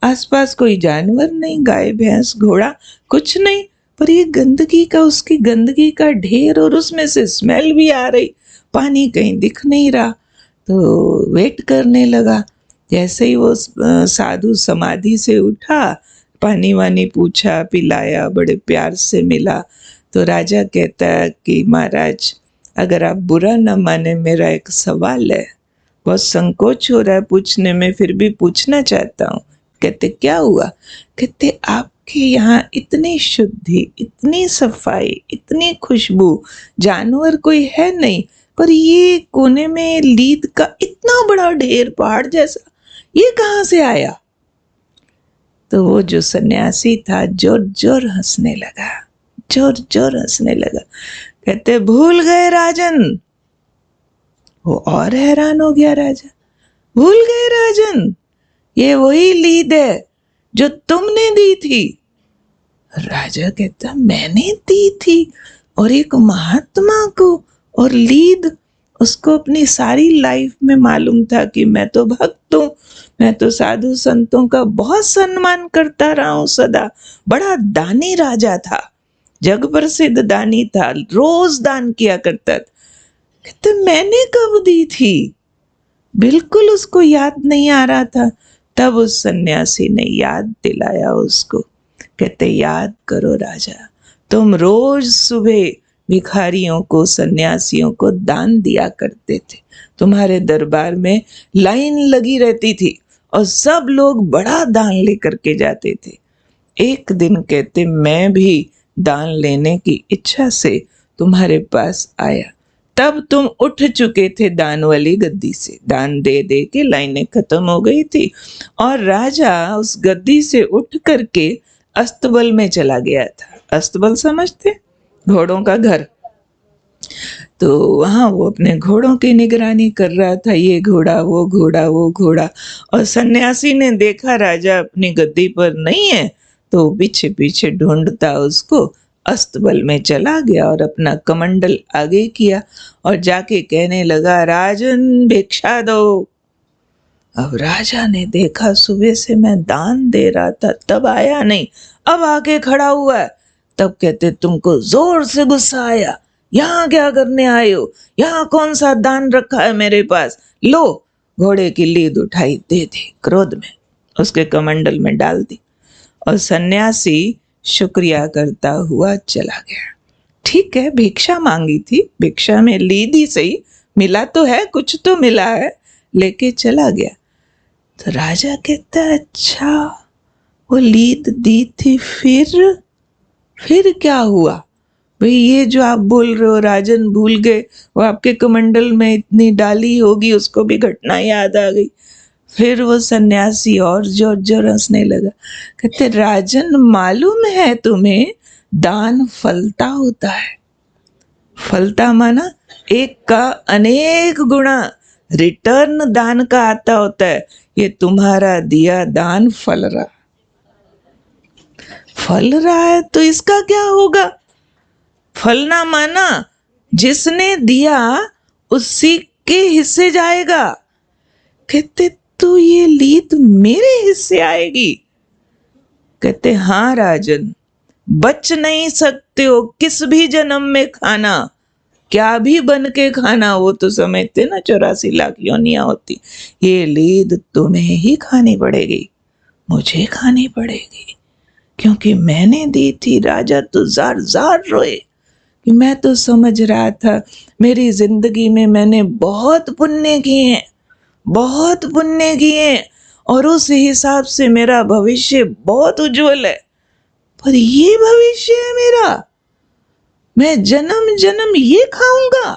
आसपास कोई जानवर नहीं, गाय भैंस घोड़ा कुछ नहीं, पर ये गंदगी का, उसकी गंदगी का ढेर, और उसमें से स्मेल भी आ रही। पानी कहीं दिख नहीं रहा, तो वेट करने लगा। जैसे ही वो साधु समाधि से उठा, पानी वानी पूछा, पिलाया, बड़े प्यार से मिला। तो राजा कहता है कि महाराज अगर आप बुरा न माने, मेरा एक सवाल है, बहुत संकोच हो रहा है पूछने में, फिर भी पूछना चाहता हूँ। कहते क्या हुआ? कहते आपके यहाँ इतनी शुद्धि, इतनी सफाई, इतनी खुशबू, जानवर कोई है नहीं, पर ये कोने में लीद का इतना बड़ा ढेर पहाड़ जैसा, ये कहाँ से आया? तो वो जो सन्यासी था जोर जोर हंसने लगा, जोर जोर हंसने लगा। कहते भूल गए राजन। वो और हैरान हो गया राजा, भूल गए राजन, ये वही लीद है जो तुमने दी थी। राजा कहता मैंने दी थी? और एक महात्मा को, और लीद उसको अपनी सारी लाइफ में मालूम था कि मैं तो भक्त हूँ, मैं तो साधु संतों का बहुत सम्मान करता रहा हूँ सदा। बड़ा दानी राजा था, जग प्रसिद्ध दानी था, रोज दान किया करता था। कहते मैंने कब दी थी? बिल्कुल उसको याद नहीं आ रहा था। तब उस सन्यासी ने याद दिलाया उसको। कहते याद करो राजा, तुम रोज सुबह भिखारियों को, सन्यासियों को दान दिया करते थे। तुम्हारे दरबार में लाइन लगी रहती थी और सब लोग बड़ा दान लेकर के जाते थे। एक दिन कहते मैं भी दान लेने की इच्छा से तुम्हारे पास आया, तब तुम उठ चुके थे दान वाली गद्दी से। दान दे दे के लाइनें खत्म हो गई थी, और राजा उस गद्दी से उठ करके अस्तबल में चला गया था। अस्तबल समझते? घोड़ों का घर। तो वहां वो अपने घोड़ों की निगरानी कर रहा था, ये घोड़ा, वो घोड़ा, वो घोड़ा। और सन्यासी ने देखा राजा अपनी गद्दी पर नहीं है, तो पीछे पीछे ढूंढता उसको अस्तबल में चला गया और अपना कमंडल आगे किया और जाके कहने लगा राजन भिक्षा दो। अब राजा ने देखा सुबह से मैं दान दे रहा था, तब आया नहीं, अब आके खड़ा हुआ है। तब कहते तुमको जोर से गुस्सा आया यहाँ क्या करने आए हो, यहाँ कौन सा दान रखा है मेरे पास, लो। घोड़े की लीद उठाई, दे दी, क्रोध में उसके कमंडल में डाल दी, और सन्यासी शुक्रिया करता हुआ चला गया। ठीक है, भिक्षा मांगी थी, भिक्षा में लीद ही सही, मिला तो है, कुछ तो मिला है, लेके चला गया। तो राजा कहता है, अच्छा वो लीद दी थी, फिर क्या हुआ भाई? ये जो आप बोल रहे हो राजन भूल गए, वो आपके कमंडल में इतनी डाली होगी, उसको भी घटना याद आ गई। फिर वो सन्यासी और जोर जोर हंसने लगा। कहते, राजन मालूम है तुम्हें, दान फलता होता है। फलता माना एक का अनेक गुणा रिटर्न दान का आता होता है। ये तुम्हारा दिया दान फल रहा है, तो इसका क्या होगा? फलना माना जिसने दिया उसी के हिस्से जाएगा। कहते, तो ये लीद मेरे हिस्से आएगी? कहते, हाँ राजन, बच नहीं सकते हो किस भी जन्म में खाना, क्या भी बन के खाना। वो तो समझते ना 84 लाख योनियां होती। ये लीद तुम्हें ही खानी पड़ेगी, मुझे खानी पड़ेगी, क्योंकि मैंने दी थी। राजा तो जार जार रोए कि मैं तो समझ रहा था मेरी जिंदगी में मैंने बहुत पुण्य किए, बहुत पुण्य किए, और उस हिसाब से मेरा भविष्य बहुत उज्जवल है। पर ये भविष्य है मेरा, मैं जन्म जन्म ये खाऊंगा।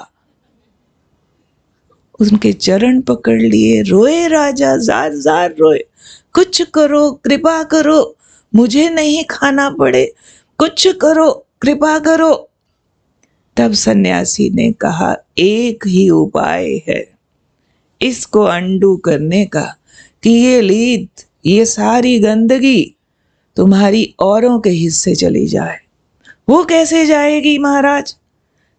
उनके चरण पकड़ लिए, रोए राजा, जार जार रोए। कुछ करो, कृपा करो, मुझे नहीं खाना पड़े, कुछ करो, कृपा करो। तब सन्यासी ने कहा, एक ही उपाय है इसको अंडू करने का, कि ये लीद, ये सारी गंदगी तुम्हारी औरों के हिस्से चली जाए। वो कैसे जाएगी महाराज?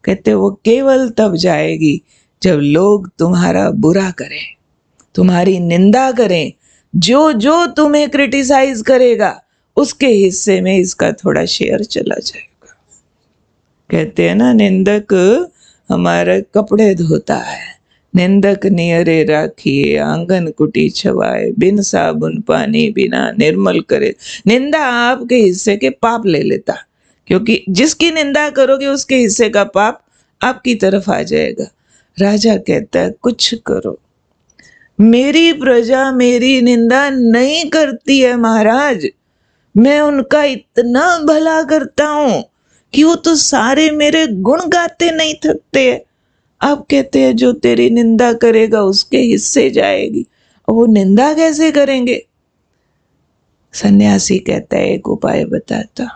कहते, वो केवल तब जाएगी जब लोग तुम्हारा बुरा करें, तुम्हारी निंदा करें। जो जो तुम्हें क्रिटिसाइज करेगा उसके हिस्से में इसका थोड़ा शेयर चला जाएगा। कहते हैं ना, निंदक हमारे कपड़े धोता है, निंदक नियरे राखिए, आंगन कुटी छवाए, बिन साबुन पानी बिना निर्मल करे। निंदा आपके हिस्से के पाप ले लेता, क्योंकि जिसकी निंदा करोगे उसके हिस्से का पाप आपकी तरफ आ जाएगा। राजा कहता है, कुछ करो, मेरी प्रजा मेरी निंदा नहीं करती है महाराज, मैं उनका इतना भला करता हूं कि वो तो सारे मेरे गुण गाते नहीं थकते। आप कहते हैं जो तेरी निंदा करेगा उसके हिस्से जाएगी, और वो निंदा कैसे करेंगे? सन्यासी कहता है, एक उपाय बताता,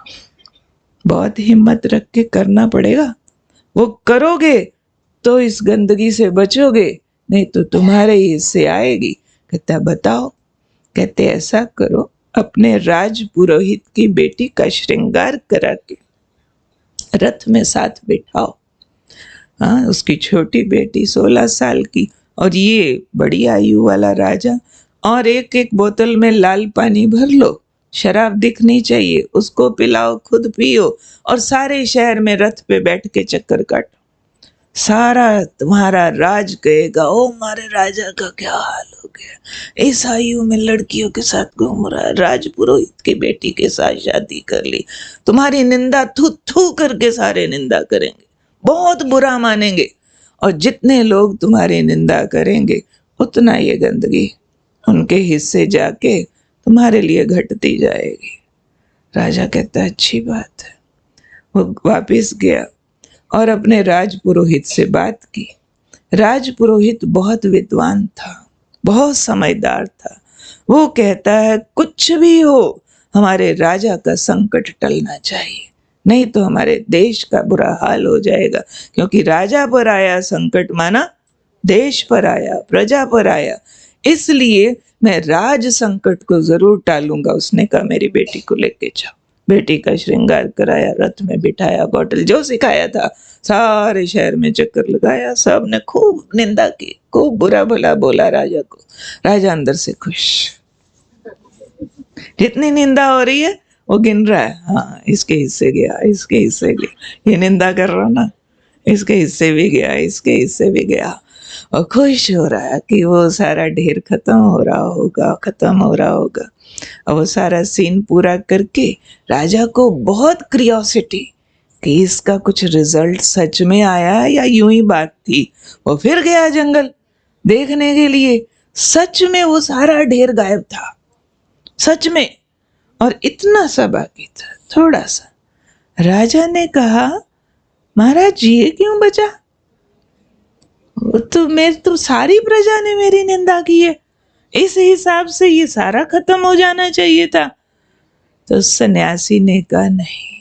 बहुत हिम्मत रख के करना पड़ेगा, वो करोगे तो इस गंदगी से बचोगे, नहीं तो तुम्हारे ही हिस्से आएगी। कहता, बताओ। कहते, ऐसा करो, अपने राज पुरोहित की बेटी का श्रृंगार करा के रथ में साथ बिठाओ। हाँ, उसकी छोटी बेटी 16 साल की, और ये बड़ी आयु वाला राजा, और एक एक बोतल में लाल पानी भर लो, शराब दिखनी चाहिए, उसको पिलाओ, खुद पियो, और सारे शहर में रथ पे बैठ के चक्कर काटो। सारा तुम्हारा राज कहेगा, ओ हमारे राजा का क्या हाल हो गया, इस आयु में लड़कियों के साथ घूम रहा है, राज पुरोहित की बेटी के साथ शादी कर ली। तुम्हारी निंदा थू थू करके सारे निंदा करेंगे, बहुत बुरा मानेंगे, और जितने लोग तुम्हारी निंदा करेंगे उतना ये गंदगी उनके हिस्से जाके तुम्हारे लिए घटती जाएगी। राजा कहता है, अच्छी बात है। वो वापिस गया और अपने राजपुरोहित से बात की। राजपुरोहित बहुत विद्वान था, बहुत समझदार था। वो कहता है, कुछ भी हो हमारे राजा का संकट टलना चाहिए, नहीं तो हमारे देश का बुरा हाल हो जाएगा, क्योंकि राजा पर आया संकट माना देश पर आया, प्रजा पर आया, इसलिए मैं राज संकट को जरूर टालूंगा। उसने कहा, मेरी बेटी को लेके जाओ। बेटी का श्रृंगार कराया, रथ में बिठाया, बोतल जो सिखाया था सारे शहर में चक्कर लगाया, सब ने खूब निंदा की, खूब बुरा भला बोला राजा को। राजा अंदर से खुश, जितनी निंदा हो रही है वो गिन रहा है, हाँ इसके हिस्से गया, इसके हिस्से गया, ये निंदा कर रहा ना, इसके हिस्से भी गया, इसके हिस्से भी गया, और खुश हो रहा है कि वो सारा ढेर खत्म हो रहा होगा, खत्म हो रहा होगा। और वो सारा सीन पूरा करके राजा को बहुत क्रियोसिटी कि इसका कुछ रिजल्ट सच में आया या यूं ही बात थी। वो फिर गया जंगल देखने के लिए, सच में वो सारा ढेर गायब था, सच में, और इतना सा बाकी था, थोड़ा सा। राजा ने कहा, महाराज ये क्यों बचा? तो सारी प्रजा ने मेरी निंदा की है, इस हिसाब से ये सारा खत्म हो जाना चाहिए था। तो सन्यासी ने कहा, नहीं,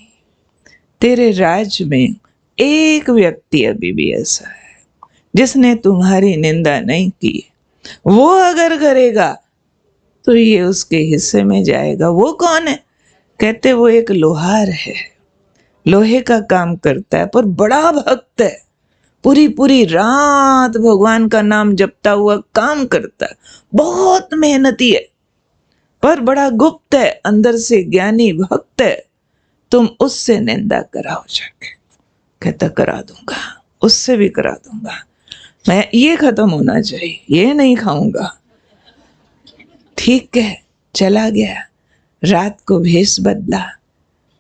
तेरे राज्य में एक व्यक्ति अभी भी ऐसा है जिसने तुम्हारी निंदा नहीं की। वो अगर करेगा तो ये उसके हिस्से में जाएगा। वो कौन है? कहते वो एक लोहार है, लोहे का काम करता है, पर बड़ा भक्त है, पूरी पूरी रात भगवान का नाम जपता हुआ काम करता है, बहुत मेहनती है, पर बड़ा गुप्त है, अंदर से ज्ञानी भक्त है। तुम उससे निंदा कराओ जाके। कहता करा दूंगा, उससे भी करा दूंगा, मैं ये खत्म होना चाहिए, ये नहीं खाऊंगा। ठीक है, चला गया। रात को भेष बदला,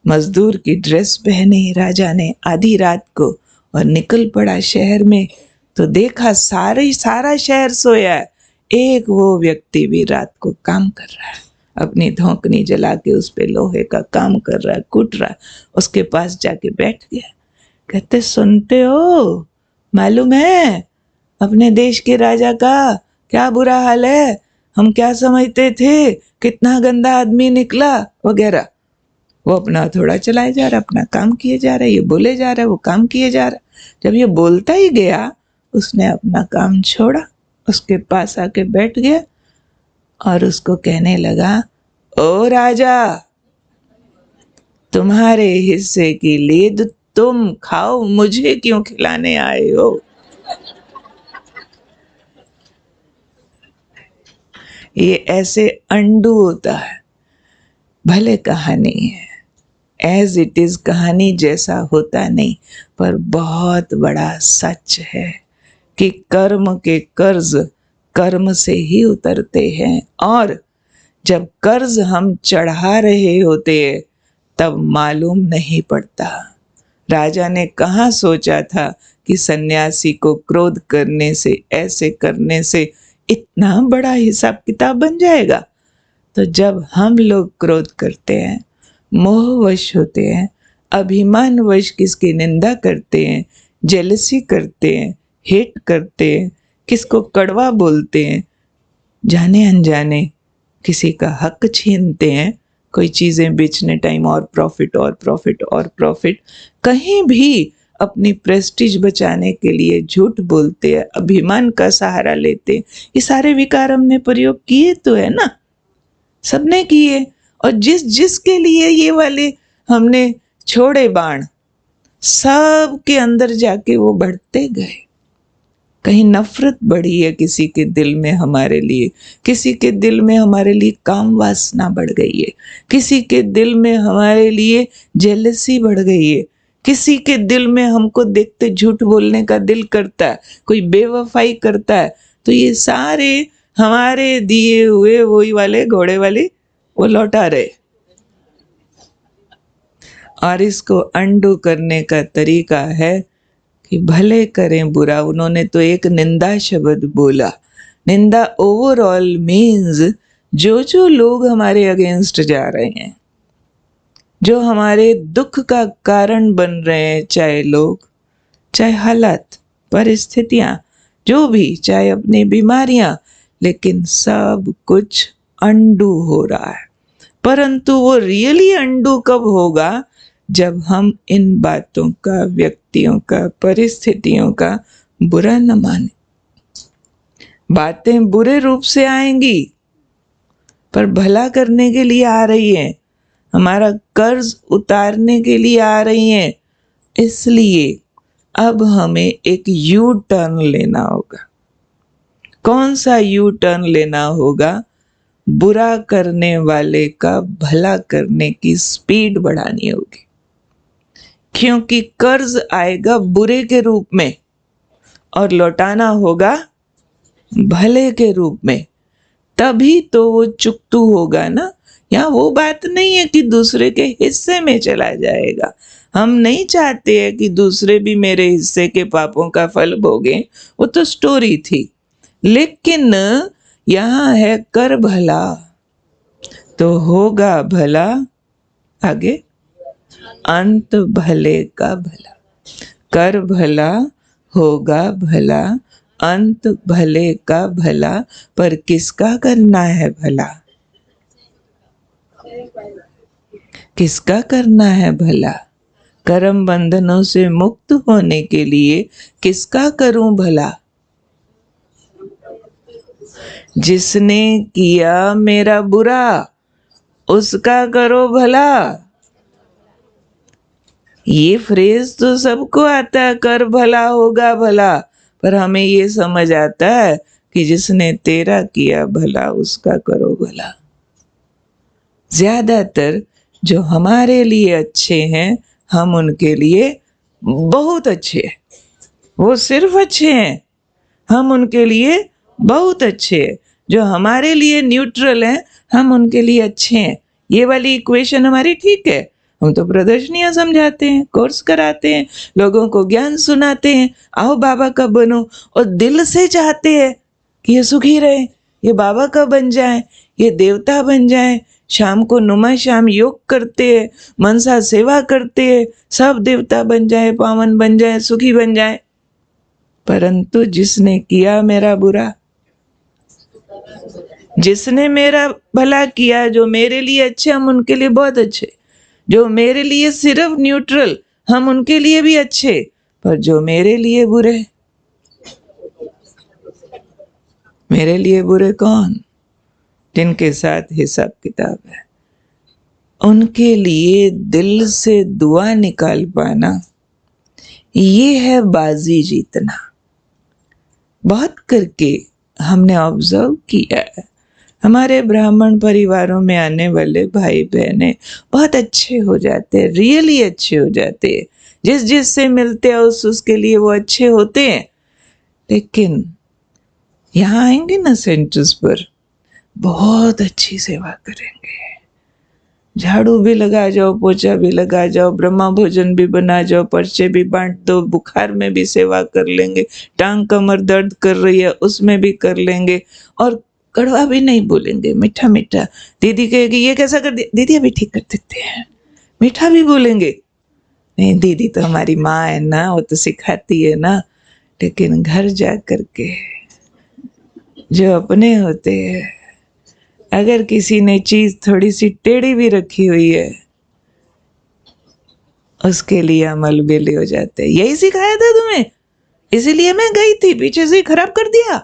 मजदूर की ड्रेस पहनी राजा ने आधी रात को, और निकल पड़ा शहर में। तो देखा सारा शहर सोया है, एक वो व्यक्ति भी रात को काम कर रहा है, अपनी धौंकनी जला के उस पे लोहे का काम कर रहा है, कूट रहा है। उसके पास जाके बैठ गया। कहते सुनते हो, मालूम है अपने देश के राजा का क्या बुरा हाल है? हम क्या समझते थे, कितना गंदा आदमी निकला वगैरह। वो अपना थोड़ा चलाए जा रहा, अपना काम किए जा रहा है, ये बोले जा रहा है, वो काम किए जा रहा है। जब ये बोलता ही गया, उसने अपना काम छोड़ा, उसके पास आके बैठ गया और उसको कहने लगा, ओ राजा, तुम्हारे हिस्से की लीद तुम खाओ, मुझे क्यों खिलाने आए हो? ये ऐसे अंडू होता है। भले कहानी है, एज इट इज कहानी जैसा होता नहीं, पर बहुत बड़ा सच है कि कर्म के कर्ज कर्म से ही उतरते हैं, और जब कर्ज हम चढ़ा रहे होते हैं तब मालूम नहीं पड़ता। राजा ने कहाँ सोचा था कि सन्यासी को क्रोध करने से, ऐसे करने से इतना बड़ा हिसाब किताब बन जाएगा। तो जब हम लोग क्रोध करते हैं, मोहवश होते हैं, अभिमानवश किसकी निंदा करते हैं, जेलसी करते हैं, हेट करते हैं, किसको कड़वा बोलते हैं, जाने अनजाने किसी का हक छीनते हैं, कोई चीजें बेचने टाइम और प्रॉफिट और प्रॉफिट और प्रॉफिट, कहीं भी अपनी प्रेस्टीज बचाने के लिए झूठ बोलते हैं, अभिमान का सहारा लेते हैं। ये सारे विकार हमने प्रयोग किए तो है ना, सबने किए। और जिसके लिए ये वाले हमने छोड़े बाण, सब के अंदर जाके वो बढ़ते गए। कहीं नफरत बढ़ी है किसी के दिल में हमारे लिए, किसी के दिल में हमारे लिए काम वासना बढ़ गई है, किसी के दिल में हमारे लिए जेलसी बढ़ गई है, किसी के दिल में हमको देखते झूठ बोलने का दिल करता है, कोई बेवफाई करता है। तो ये सारे हमारे दिए हुए वही वाले घोड़े वाले वो लौटा रहे। और इसको अंडू करने का तरीका है कि भले करें बुरा। उन्होंने तो एक निंदा शब्द बोला। निंदा ओवरऑल मीन्स जो लोग हमारे अगेंस्ट जा रहे हैं, जो हमारे दुख का कारण बन रहे हैं, चाहे लोग, चाहे हालात, परिस्थितियां, जो भी, चाहे अपनी बीमारियां, लेकिन सब कुछ अंडू हो रहा है। परंतु वो रियली अंडू कब होगा? जब हम इन बातों का, व्यक्तियों का, परिस्थितियों का बुरा न माने। बातें बुरे रूप से आएंगी पर भला करने के लिए आ रही हैं, हमारा कर्ज उतारने के लिए आ रही हैं। इसलिए अब हमें एक यू टर्न लेना होगा। कौन सा यू टर्न लेना होगा? बुरा करने वाले का भला करने की स्पीड बढ़ानी होगी। क्योंकि कर्ज आएगा बुरे के रूप में और लौटाना होगा भले के रूप में, तभी तो वो चुकतू होगा ना। यहाँ वो बात नहीं है कि दूसरे के हिस्से में चला जाएगा। हम नहीं चाहते हैं कि दूसरे भी मेरे हिस्से के पापों का फल भोगें, वो तो स्टोरी थी। लेकिन यहाँ है कर भला तो होगा भला, आगे अंत भले का भला। कर भला होगा भला, अंत भले का भला, पर किसका करना है भला? किसका करना है भला? कर्म बंधनों से मुक्त होने के लिए किसका करूं भला? जिसने किया मेरा बुरा उसका करो भला। ये फ्रेज तो सबको आता है, कर भला होगा भला, पर हमें ये समझ आता है कि जिसने तेरा किया भला उसका करो भला। ज्यादातर जो हमारे लिए अच्छे हैं हम उनके लिए बहुत अच्छे हैं, वो सिर्फ अच्छे हैं, हम उनके लिए बहुत अच्छे हैं। जो हमारे लिए न्यूट्रल हैं हम उनके लिए अच्छे हैं। ये वाली इक्वेशन हमारी ठीक है। हम तो प्रदर्शनियां समझाते हैं, कोर्स कराते हैं, लोगों को ज्ञान सुनाते हैं, आओ बाबा का बनो, और दिल से चाहते हैं कि ये सुखी रहे, ये बाबा का बन जाए, ये देवता बन जाए। शाम को नुमा शाम योग करते हैं, मनसा सेवा करते हैं, सब देवता बन जाए, पावन बन जाए, सुखी बन जाए। परंतु जिसने किया मेरा बुरा, जिसने मेरा भला किया, जो मेरे लिए अच्छे हम उनके लिए बहुत अच्छे, जो मेरे लिए सिर्फ न्यूट्रल हम उनके लिए भी अच्छे, पर जो मेरे लिए बुरे, मेरे लिए बुरे कौन? जिनके साथ हिसाब किताब है, उनके लिए दिल से दुआ निकाल पाना, ये है बाजी जीतना। बहुत करके हमने ऑब्जर्व किया है, हमारे ब्राह्मण परिवारों में आने वाले भाई बहनें बहुत अच्छे हो जाते हैं, रियली अच्छे हो जाते हैं। जिस जिस से मिलते हैं उसके लिए वो अच्छे होते हैं। लेकिन यहाँ आएंगे ना सेंटर्स पर, बहुत अच्छी सेवा करेंगे। झाड़ू भी लगा जाओ, पोछा भी लगा जाओ, ब्रह्मा भोजन भी बना जाओ, पर्चे भी बांट दो, बुखार में भी सेवा कर लेंगे, टांग कमर दर्द कर रही है उसमें भी कर लेंगे, और कड़वा भी नहीं बोलेंगे, मीठा मीठा। दीदी कहेगी ये कैसा कर दिया, दीदी अभी ठीक कर देते हैं, मीठा भी बोलेंगे। नहीं, दीदी तो हमारी माँ है ना, वो तो सिखाती है ना। लेकिन घर जा करके जो अपने होते हैं, अगर किसी ने चीज थोड़ी सी टेढ़ी भी रखी हुई है, उसके लिए अमल बेले हो जाते हैं। यही सिखाया था तुम्हें, इसीलिए मैं गई थी, पीछे से खराब कर दिया।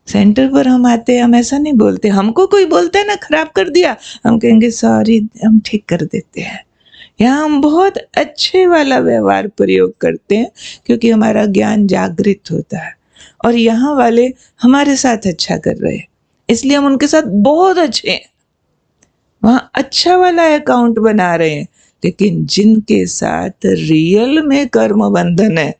सेंटर पर हम आते हैं, हम ऐसा नहीं बोलते। हमको कोई बोलता है ना खराब कर दिया, हम कहेंगे सॉरी, हम ठीक कर देते हैं। यहाँ हम बहुत अच्छे वाला व्यवहार प्रयोग करते हैं, क्योंकि हमारा ज्ञान जागृत होता है और यहाँ वाले हमारे साथ अच्छा कर रहे हैं, इसलिए हम उनके साथ बहुत अच्छे हैं, वहां अच्छा वाला अकाउंट बना रहे हैं। लेकिन जिनके साथ रियल में कर्म बंधन है,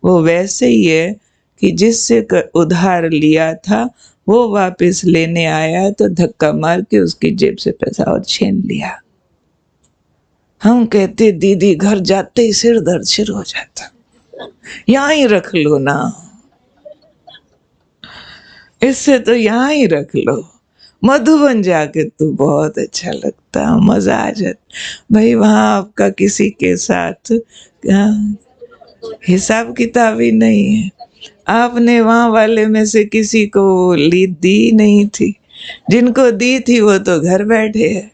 वो वैसे ही है कि जिससे उधार लिया था वो वापस लेने आया तो धक्का मार के उसकी जेब से पैसा और छीन लिया। हम कहते दीदी घर जाते ही सिर दर्द शुरू हो जाता, यहाँ ही रख लो ना, इससे तो यहाँ ही रख लो, मधुबन जाके तो बहुत अच्छा लगता, मजा आ जाता। भाई वहां आपका किसी के साथ हिसाब किताब ही नहीं है, आपने वहां वाले में से किसी को ली दी नहीं थी, जिनको दी थी वो तो घर बैठे हैं।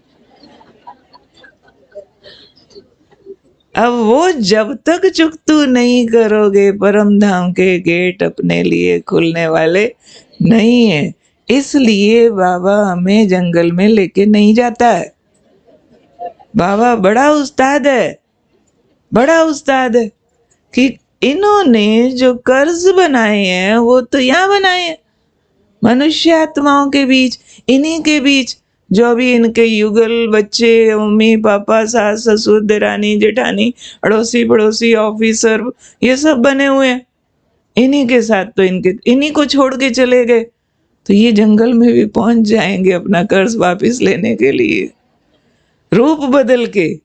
अब वो जब तक चुकतू नहीं करोगे, परम धाम के गेट अपने लिए खुलने वाले नहीं है। इसलिए बाबा हमें जंगल में लेके नहीं जाता है। बाबा बड़ा उस्ताद है, बड़ा उस्ताद है कि इन्होंने जो कर्ज बनाए हैं वो तो यहाँ बनाए हैं, मनुष्य आत्माओं के बीच, इन्हीं के बीच। जो भी इनके युगल बच्चे, मम्मी पापा, सास ससुर, देरानी जेठानी, अड़ोसी पड़ोसी, ऑफिसर, ये सब बने हुए हैं, इन्हीं के साथ तो इन्हीं को छोड़ के चले गए, तो ये जंगल में भी पहुंच जाएंगे अपना कर्ज वापस लेने के लिए, रूप बदल के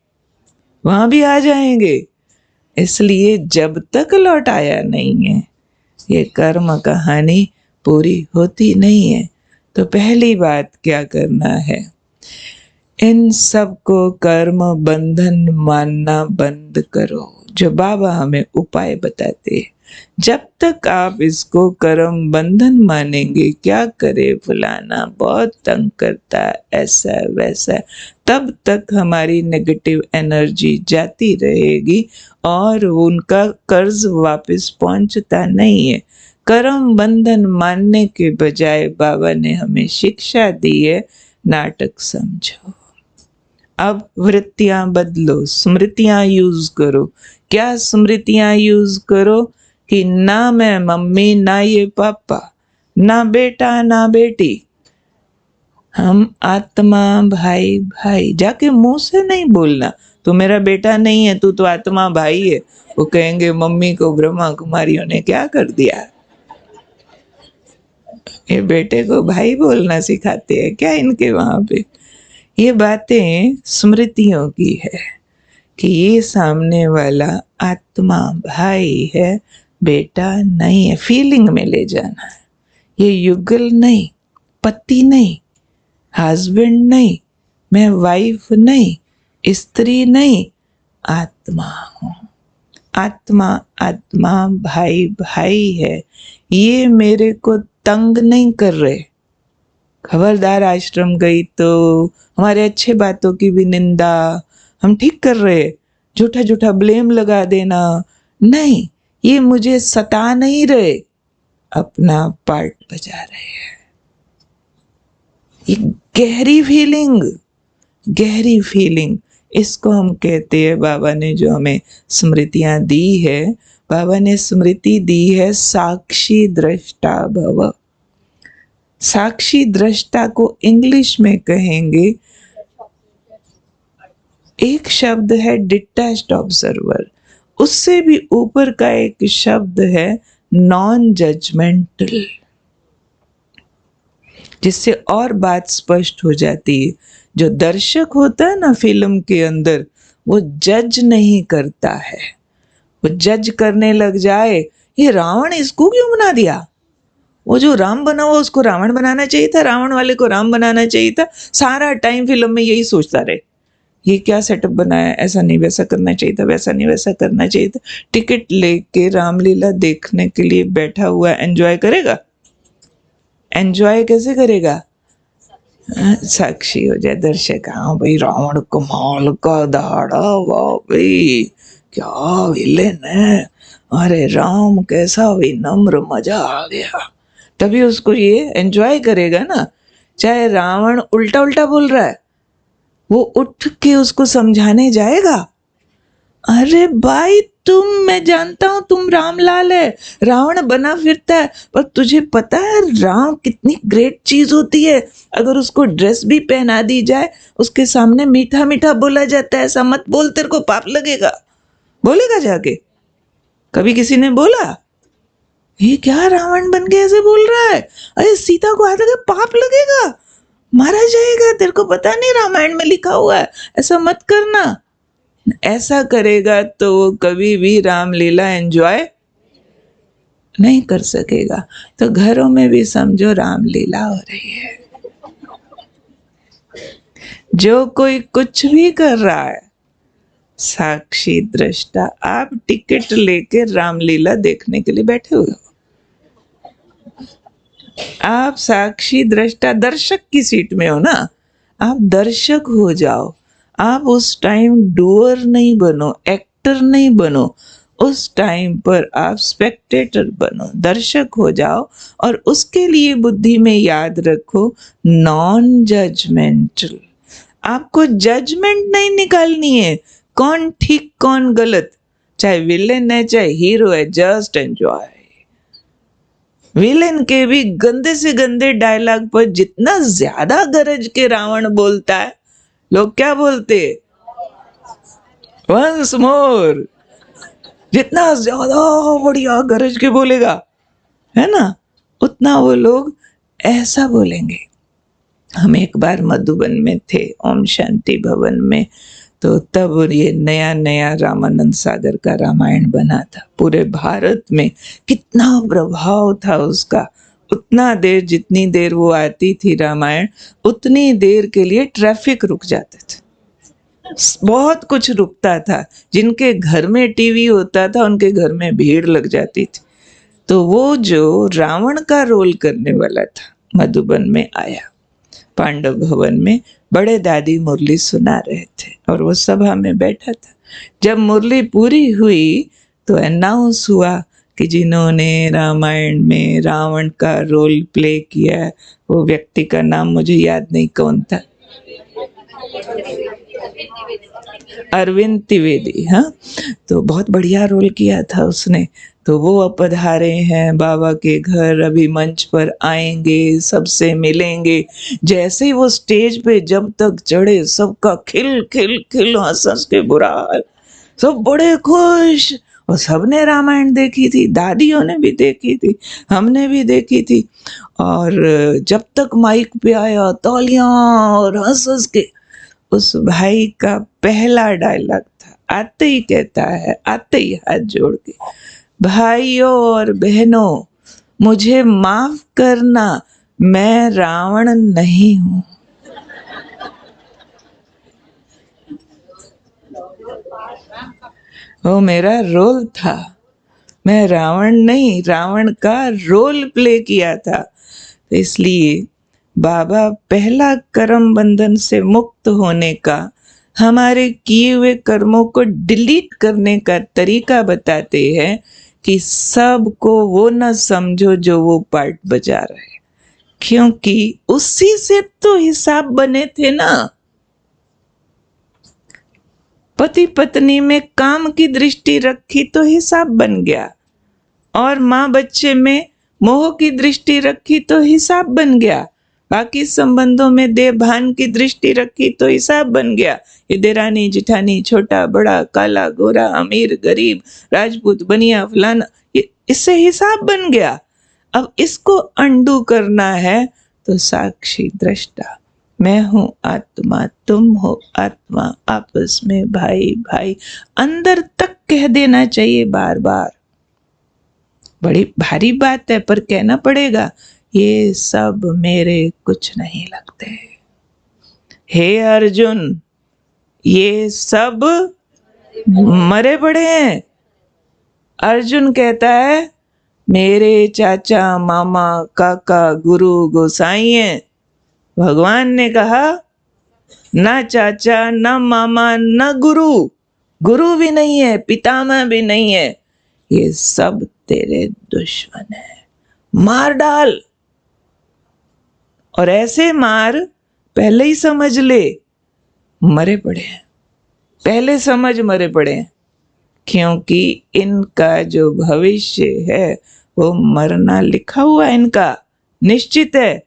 वहां भी आ जाएंगे। इसलिए जब तक लौटाया नहीं है, ये कर्म कहानी पूरी होती नहीं है। तो पहली बात क्या करना है, इन सब को कर्म बंधन मानना बंद करो, जो बाबा हमें उपाय बताते हैं। जब तक आप इसको कर्म बंधन मानेंगे, क्या करे फलाना बहुत तंग करता, ऐसा वैसा, तब तक हमारी नेगेटिव एनर्जी जाती रहेगी और उनका कर्ज वापस पहुंचता नहीं है। कर्म बंधन मानने के बजाय बाबा ने हमें शिक्षा दी है, नाटक समझो। अब वृत्तियां बदलो, स्मृतियां यूज करो। क्या स्मृतियां यूज करो कि ना मैं मम्मी, ना ये पापा, ना बेटा ना बेटी, हम आत्मा भाई भाई। जाके मुंह से नहीं बोलना तू मेरा बेटा नहीं है, तू तो आत्मा भाई है। वो कहेंगे मम्मी को ब्रह्मा कुमारियों ने क्या कर दिया, ये बेटे को भाई बोलना सिखाते हैं क्या इनके वहां पे। ये बातें स्मृतियों की है कि ये सामने वाला आत्मा भाई है, बेटा नहीं है। फीलिंग में ले जाना है, ये युगल नहीं, पति नहीं, हस्बैंड नहीं, मैं वाइफ नहीं, स्त्री नहीं, आत्मा हूँ। आत्मा आत्मा भाई भाई है, ये मेरे को तंग नहीं कर रहे। खबरदार आश्रम गई तो हमारे अच्छे बातों की भी निंदा हम ठीक कर रहे, झूठा झूठा ब्लेम लगा देना नहीं, ये मुझे सता नहीं रहे, अपना पार्ट बजा रहे हैं। ये गहरी फीलिंग इसको हम कहते हैं। बाबा ने जो हमें स्मृतियां दी है, बाबा ने स्मृति दी है साक्षी दृष्टा भव। साक्षी दृष्टा को इंग्लिश में कहेंगे, एक शब्द है डिटैच्ड ऑब्जर्वर, उससे भी ऊपर का एक शब्द है नॉन जजमेंटल, जिससे और बात स्पष्ट हो जाती है। जो दर्शक होता है ना फिल्म के अंदर, वो जज नहीं करता है। वो जज करने लग जाए, ये रावण इसको क्यों बना दिया, वो जो राम बना हुआ उसको रावण बनाना चाहिए था, रावण वाले को राम बनाना चाहिए था। सारा टाइम फिल्म में यही सोचता रहे, ये क्या सेटअप बनाया, ऐसा नहीं वैसा करना चाहिए था, वैसा नहीं वैसा करना चाहिए था। टिकट लेके रामलीला देखने के लिए बैठा हुआ एंजॉय करेगा? एंजॉय कैसे करेगा? साक्षी हो जाए दर्शक, हाँ भाई रावण कमाल का दहाड़ा, वाह भाई क्या विलेन है, अरे राम कैसा विनम्र, मजा आ गया। तभी उसको ये एंजॉय करेगा ना। चाहे रावण उल्टा उल्टा बोल रहा है, वो उठ के उसको समझाने जाएगा, अरे भाई मैं जानता हूं तुम रामलाल है, रावण बना फिरता है, पर तुझे पता है राम कितनी ग्रेट चीज होती है। अगर उसको ड्रेस भी पहना दी जाए, उसके सामने मीठा मीठा बोला जाता है, ऐसा मत बोल तेरे को पाप लगेगा। बोलेगा जाके? कभी किसी ने बोला ये क्या रावण बन के ऐसे बोल रहा है, अरे सीता को हाथ लगे पाप लगेगा, मारा जाएगा, तेरे को पता नहीं रामायण में लिखा हुआ है, ऐसा मत करना। ऐसा करेगा तो वो कभी भी रामलीला एंजॉय नहीं कर सकेगा। तो घरों में भी समझो रामलीला हो रही है, जो कोई कुछ भी कर रहा है साक्षी दृष्टा। आप टिकट लेके रामलीला देखने के लिए बैठे हुए हो, आप साक्षी दृष्टा दर्शक की सीट में हो ना, आप दर्शक हो जाओ। आप उस टाइम डूअर नहीं बनो, एक्टर नहीं बनो, उस टाइम पर आप स्पेक्टेटर बनो, दर्शक हो जाओ। और उसके लिए बुद्धि में याद रखो नॉन जजमेंटल। आपको जजमेंट नहीं निकालनी है, कौन ठीक कौन गलत, चाहे विलेन है चाहे हीरो है, जस्ट एंजॉय। विलेन के भी गंदे से गंदे डायलॉग पर जितना ज्यादा गरज के रावण बोलता है, लोग क्या बोलते? Once more. जितना ज्यादा बढ़िया गरज के बोलेगा, है ना, उतना वो लोग ऐसा बोलेंगे। हम एक बार मधुबन में थे, ओम शांति भवन में, तो तब ये नया नया रामानंद सागर का रामायण बना था। पूरे भारत में कितना प्रभाव था उसका। उतना देर, जितनी देर वो आती थी रामायण, उतनी देर के लिए ट्रैफिक रुक जाते थे, बहुत कुछ रुकता था। जिनके घर में टीवी होता था उनके घर में भीड़ लग जाती थी। तो वो जो रावण का रोल करने वाला था मधुबन में आया, पांडव भवन में बड़े दादी मुरली सुना रहे थे और वो सभा में बैठा था। जब मुरली पूरी हुई तो अनाउंस हुआ कि जिन्होंने रामायण में रावण का रोल प्ले किया, वो व्यक्ति का नाम मुझे याद नहीं कौन था, अरविंद त्रिवेदी। हाँ, तो बहुत बढ़िया रोल किया था उसने। तो वो अब पधारे हैं बाबा के घर, अभी मंच पर आएंगे, सबसे मिलेंगे। जैसे ही वो स्टेज पे जब तक चढ़े, सबका खिल खिल खिल हंस हंस के बुरा हाल, सब बड़े खुश। और सबने रामायण देखी थी, दादियों ने भी देखी थी, हमने भी देखी थी। और जब तक माइक पे आया, तालियां और हंस हंस के, उस भाई का पहला डायलॉग था, आते ही कहता है, आते ही हाथ जोड़ के, भाइयों और बहनों, मुझे माफ करना, मैं रावण नहीं हूं। वो मेरा रोल था, मैं रावण नहीं, रावण का रोल प्ले किया था। तो इसलिए बाबा पहला कर्म बंधन से मुक्त होने का, हमारे किए हुए कर्मों को डिलीट करने का तरीका बताते हैं कि सबको वो न समझो जो वो पार्ट बजा रहे, क्योंकि उसी से तो हिसाब बने थे ना। पति पत्नी में काम की दृष्टि रखी तो हिसाब बन गया, और माँ बच्चे में मोह की दृष्टि रखी तो हिसाब बन गया, बाकी संबंधों में देह भान की दृष्टि रखी तो हिसाब बन गया। ये देरानी जिठानी, छोटा बड़ा, काला गोरा, अमीर गरीब, राजपूत बनिया फलाना, इससे हिसाब बन गया। अब इसको अंडू करना है तो साक्षी दृष्टा, मैं हूं आत्मा, तुम हो आत्मा, आपस में भाई भाई, अंदर तक कह देना चाहिए बार बार। बड़ी भारी बात है पर कहना पड़ेगा, ये सब मेरे कुछ नहीं लगते। हे अर्जुन, ये सब मरे पड़े हैं। अर्जुन कहता है, मेरे चाचा मामा काका गुरु गोसाई हैं। भगवान ने कहा, ना चाचा ना मामा ना गुरु, गुरु भी नहीं है, पितामह भी नहीं है, ये सब तेरे दुश्मन है, मार डाल। और ऐसे मार, पहले ही समझ ले मरे पड़े हैं, पहले समझ मरे पड़े हैं, क्योंकि इनका जो भविष्य है वो मरना लिखा हुआ इनका निश्चित है।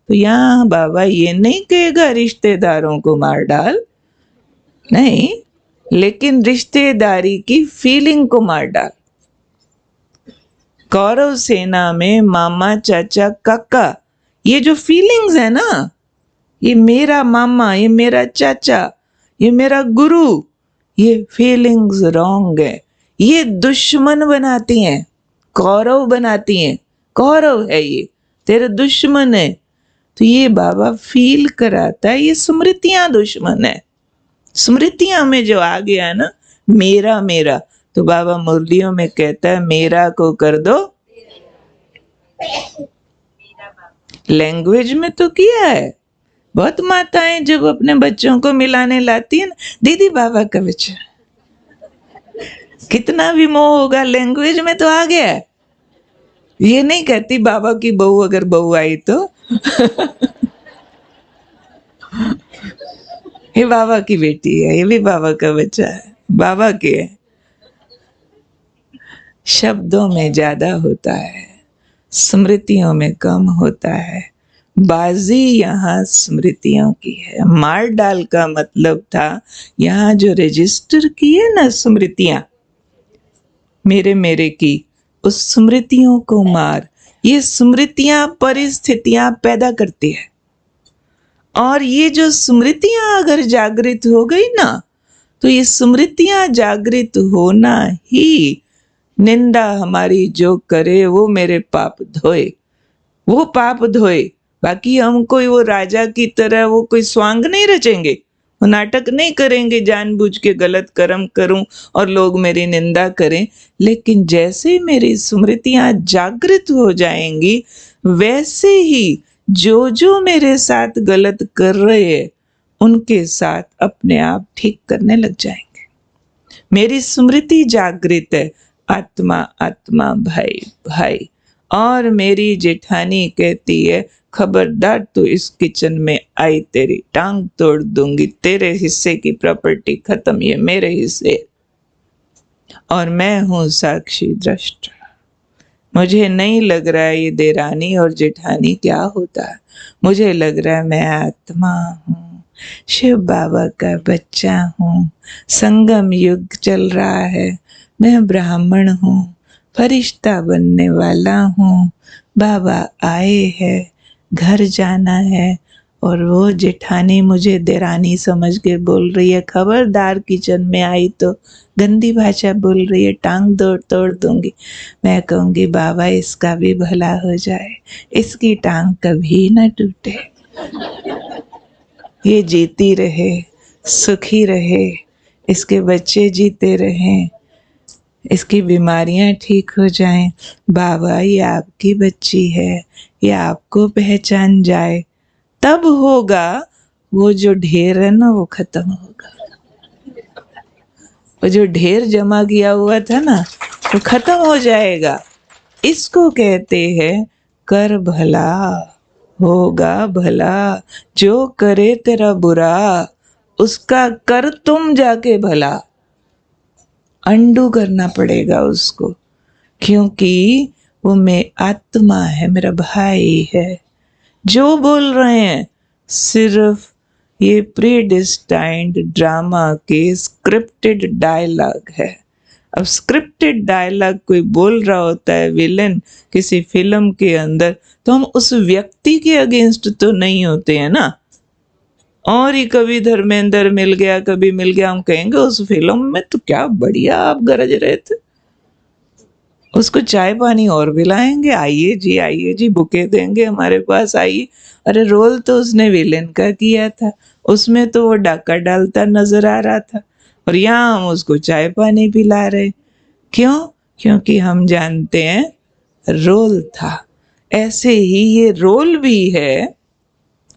तो यहाँ बाबा ये नहीं कहेगा रिश्तेदारों को मार डाल, नहीं, लेकिन रिश्तेदारी की फीलिंग को मार डाल। कौरव सेना में मामा चाचा काका, ये जो फीलिंग्स है ना, ये मेरा मामा, ये मेरा चाचा, ये मेरा गुरु, ये फीलिंग्स रॉन्ग है, ये दुश्मन बनाती हैं, कौरव बनाती हैं। कौरव है ये, तेरे दुश्मन है। तो ये बाबा फील कराता है, ये स्मृतियां दुश्मन है। स्मृतियां में जो आ गया ना मेरा मेरा, तो बाबा मुरलियों में कहता है, मेरा को कर दो। लैंग्वेज में तो किया है। बहुत माताएं जब अपने बच्चों को मिलाने लाती है ना, दीदी बाबा का बच्चा, कितना भी मोह होगा, लैंग्वेज में तो आ गया है। ये नहीं कहती बाबा की बहू, अगर बहू आई तो ये बाबा की बेटी है, ये भी बाबा का बच्चा है, बाबा के। शब्दों में ज्यादा होता है, स्मृतियों में कम होता है। बाजी यहाँ स्मृतियों की है। मार डाल का मतलब था यहाँ जो रजिस्टर किए ना स्मृतियां मेरे मेरे की, उस स्मृतियों को मार। ये स्मृतियां परिस्थितियां पैदा करती है, और ये जो स्मृतियां अगर जागृत हो गई ना, तो ये स्मृतियां जागृत होना ही, निंदा हमारी जो करे वो मेरे पाप धोए, वो पाप धोए। बाकी हम कोई वो राजा की तरह वो कोई स्वांग नहीं रचेंगे, वो नाटक नहीं करेंगे जानबूझ के गलत कर्म करूं और लोग मेरी निंदा करें। लेकिन जैसे मेरी स्मृतियां जागृत हो जाएंगी, वैसे ही जो जो मेरे साथ गलत कर रहे हैं उनके साथ अपने आप ठीक करने लग जाएंगे। मेरी स्मृति जागृत है, आत्मा आत्मा भाई भाई। और मेरी जेठानी कहती है, खबरदार तू इस किचन में आई, तेरी टांग तोड़ दूंगी, तेरे हिस्से की प्रॉपर्टी खत्म, ये मेरे हिस्से। और मैं हूं साक्षी दृष्टा। मुझे नहीं लग रहा है ये देरानी और जेठानी क्या होता है, मुझे लग रहा है मैं आत्मा हूँ, शिव बाबा का बच्चा हूँ। संगम युग चल रहा है, मैं ब्राह्मण हूँ, फरिश्ता बनने वाला हूँ। बाबा आए हैं, घर जाना है। और वो जेठानी मुझे देरानी समझ के बोल रही है, खबरदार किचन में आई तो गंदी भाषा बोल रही है, टांग तोड़ दूंगी। मैं कहूंगी, बाबा इसका भी भला हो जाए, इसकी टांग कभी ना टूटे, ये जीती रहे, सुखी रहे, इसके बच्चे जीते रहें, इसकी बीमारियां ठीक हो जाएं। बाबा ये आपकी बच्ची है, ये आपको पहचान जाए, तब होगा वो जो ढेर है ना वो खत्म होगा। वो जो ढेर जमा किया हुआ था ना वो खत्म हो जाएगा। इसको कहते हैं कर भला होगा भला, जो करे तेरा बुरा उसका कर तुम जाके भला। अंडू करना पड़ेगा उसको, क्योंकि वो मैं आत्मा है, मेरा भाई है। जो बोल रहे हैं सिर्फ ये प्रीडिस्टाइंड ड्रामा के स्क्रिप्टेड डायलॉग है। अब स्क्रिप्टेड डायलॉग कोई बोल रहा होता है विलेन किसी फिल्म के अंदर, तो हम उस व्यक्ति के अगेंस्ट तो नहीं होते हैं ना। और ही कभी धर्मेंद्र मिल गया, कभी मिल गया, हम कहेंगे उस फिल्म में तो क्या बढ़िया आप गरज रहे थे, उसको चाय पानी और पिलाएंगे, आइए जी बुके देंगे हमारे पास, आइए। अरे रोल तो उसने विलेन का किया था, उसमें तो वो डाका डालता नजर आ रहा था, और यहाँ हम उसको चाय पानी पिला रहे। क्यों? क्योंकि हम जानते हैं रोल था। ऐसे ही ये रोल भी है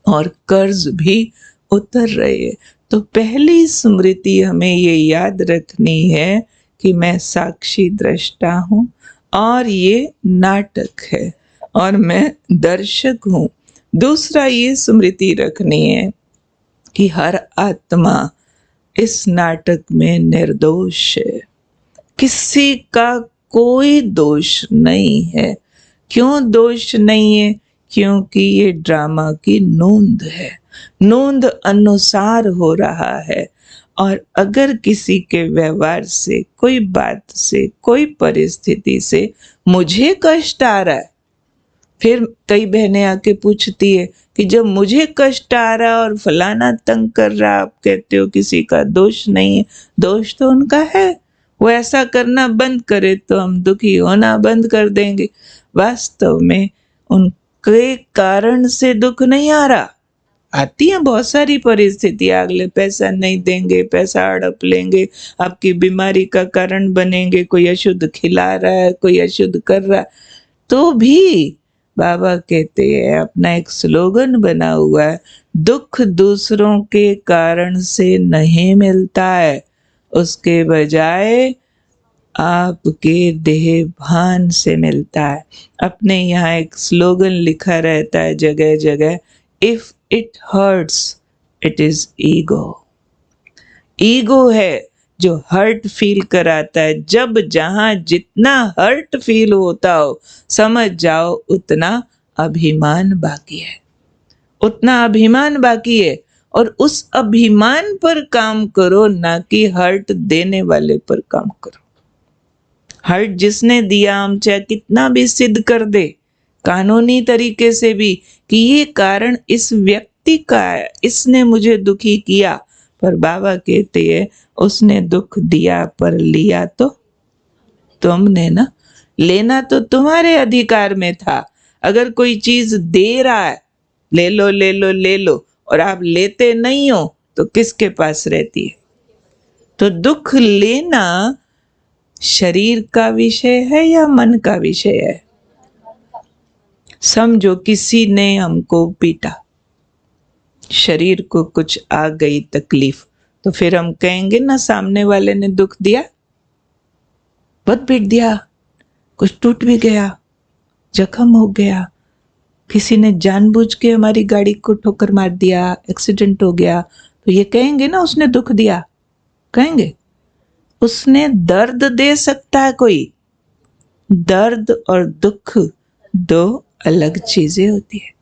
और कर्ज भी उतर रहे हैं। तो पहली स्मृति हमें ये याद रखनी है कि मैं साक्षी दृष्टा हूँ और ये नाटक है और मैं दर्शक हूँ। दूसरा ये स्मृति रखनी है कि हर आत्मा इस नाटक में निर्दोष है, किसी का कोई दोष नहीं है। क्यों दोष नहीं है? क्योंकि ये ड्रामा की नोंद है, नोंद अनुसार हो रहा है। और अगर किसी के व्यवहार से, कोई बात से, कोई परिस्थिति से मुझे कष्ट आ रहा है, फिर कई बहनें आके पूछती है कि जब मुझे कष्ट आ रहा है और फलाना तंग कर रहा, आप कहते हो किसी का दोष नहीं है। दोष तो उनका है, वो ऐसा करना बंद करे तो हम दुखी होना बंद कर देंगे। वास्तव में उनके कारण से दुख नहीं आ रहा। आती हैं बहुत सारी परिस्थितियां, अगले पैसा नहीं देंगे, पैसा हड़प लेंगे, आपकी बीमारी का कारण बनेंगे, कोई अशुद्ध खिला रहा है, कोई अशुद्ध कर रहा है। तो भी बाबा कहते हैं, अपना एक स्लोगन बना हुआ है, दुख दूसरों के कारण से नहीं मिलता है, उसके बजाय आपके देह भान से मिलता है। अपने यहाँ एक स्लोगन लिखा रहता है जगह जगह, if it hurts it is ego. Ego है जो हर्ट फील कराता है। जब जहां जितना हर्ट फील होता हो, समझ जाओ उतना अभिमान बाकी है, उतना अभिमान बाकी है। और उस अभिमान पर काम करो, ना कि हर्ट देने वाले पर काम करो। हर्ट जिसने दिया, हम चाहे कितना भी सिद्ध कर दे कानूनी तरीके से भी कि ये कारण इस व्यक्ति का है, इसने मुझे दुखी किया, पर बाबा कहते हैं उसने दुख दिया पर लिया तो तुमने ना। लेना तो तुम्हारे अधिकार में था। अगर कोई चीज दे रहा है, ले लो ले लो ले लो, और आप लेते नहीं हो तो किसके पास रहती है? तो दुख लेना शरीर का विषय है या मन का विषय है? समझो किसी ने हमको पीटा, शरीर को कुछ आ गई तकलीफ, तो फिर हम कहेंगे ना सामने वाले ने दुख दिया, बहुत पीट दिया, कुछ टूट भी गया, जख्म हो गया, किसी ने जानबूझ के हमारी गाड़ी को ठोकर मार दिया, एक्सीडेंट हो गया, तो ये कहेंगे ना उसने दुख दिया? कहेंगे? उसने दर्द दे सकता है कोई? दर्द और दुख दो अलग चीजें होती है।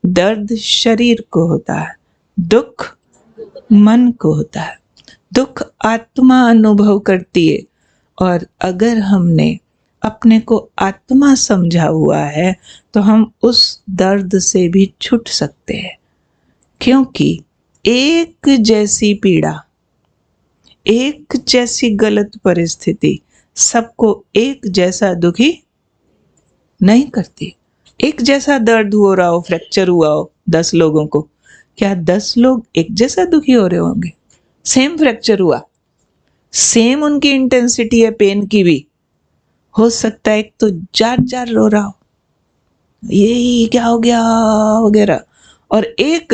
दर्द शरीर को होता है, दुख मन को होता है। दुख आत्मा अनुभव करती है, और अगर हमने अपने को आत्मा समझा हुआ है तो हम उस दर्द से भी छूट सकते हैं। क्योंकि एक जैसी पीड़ा, एक जैसी गलत परिस्थिति सबको एक जैसा दुखी नहीं करती। एक जैसा दर्द हो रहा हो, फ्रैक्चर हुआ हो 10 लोगों को, क्या 10 लोग एक जैसा दुखी हो रहे होंगे? सेम फ्रैक्चर हुआ, सेम उनकी इंटेंसिटी है पेन की भी, हो सकता है एक तो जार जार रो रहा हो, ये क्या हो गया वगैरह, और एक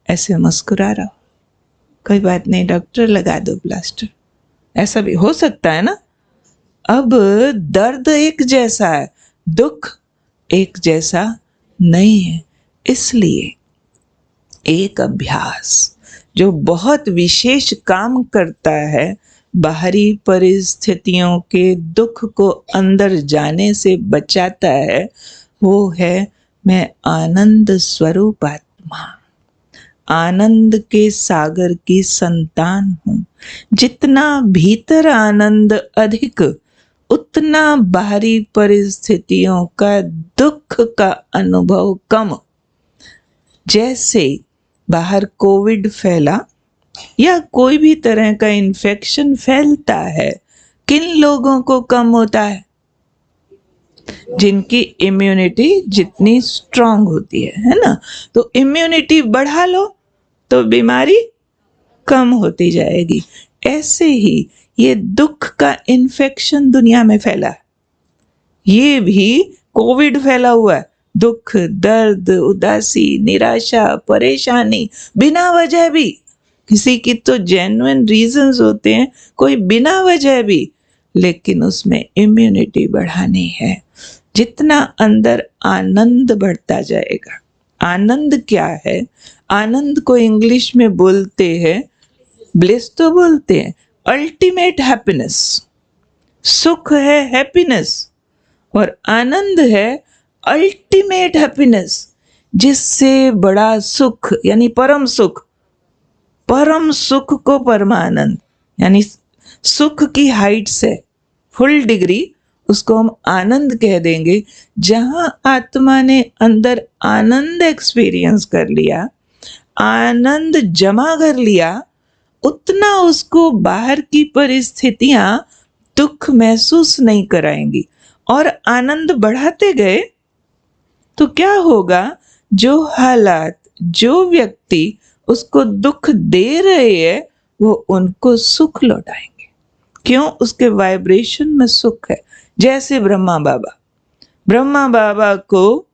ऐसे मुस्कुरा रहा हो, कोई बात नहीं डॉक्टर लगा दो प्लास्टर, ऐसा भी हो सकता है ना। अब दर्द एक जैसा है, दुख एक जैसा नहीं है। इसलिए एक अभ्यास जो बहुत विशेष काम करता है, बाहरी परिस्थितियों के दुख को अंदर जाने से बचाता है, वो है मैं आनंद स्वरूप आत्मा, आनंद के सागर की संतान हूँ। जितना भीतर आनंद अधिक, उतना बाहरी परिस्थितियों का दुख का अनुभव कम। जैसे बाहर कोविड फैला या कोई भी तरह का इन्फेक्शन फैलता है, किन लोगों को कम होता है? जिनकी इम्यूनिटी जितनी स्ट्रांग होती है ना। तो इम्यूनिटी बढ़ा लो तो बीमारी कम होती जाएगी। ऐसे ही ये दुख का इन्फेक्शन दुनिया में फैला है, ये भी कोविड फैला हुआ है। दुख, दर्द, उदासी, निराशा, परेशानी, बिना वजह भी। किसी की तो जेन्युइन रीजंस होते हैं, कोई बिना वजह भी, लेकिन उसमें इम्यूनिटी बढ़ानी है। जितना अंदर आनंद बढ़ता जाएगा। आनंद क्या है? आनंद को इंग्लिश में बोलते हैं, ब्लिस तो बोलते हैं, अल्टीमेट हैप्पीनेस। सुख है हैप्पीनेस, और आनंद है अल्टीमेट हैप्पीनेस। जिससे बड़ा सुख यानी परम सुख, परम सुख को परमानंद यानी सुख की हाइट से फुल डिग्री, उसको हम आनंद कह देंगे। जहां आत्मा ने अंदर आनंद एक्सपीरियंस कर लिया, आनंद जमा कर लिया, उतना उसको बाहर की परिस्थितियां दुख महसूस नहीं कराएंगी। और आनंद बढ़ाते गए तो क्या होगा? जो हालात, जो व्यक्ति उसको दुख दे रहे हैं, वो उनको सुख लौटाएंगे। क्यों? उसके वाइब्रेशन में सुख है। जैसे ब्रह्मा बाबा को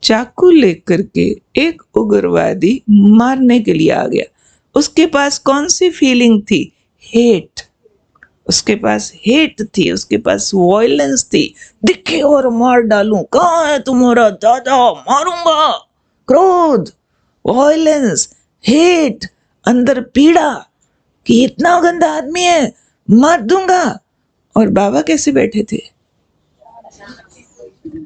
चाकू लेकर के एक उग्रवादी मारने के लिए आ गया। उसके पास कौन सी फीलिंग थी? हेट। उसके पास हेट थी, उसके पास वायलेंस थी। दिखे और मार डालूं, कहाँ है तुम्हारा दादा, मारूंगा। क्रोध, वायलेंस, हेट, अंदर पीड़ा। कि इतना गंदा आदमी है, मार दूंगा। और बाबा कैसे बैठे थे?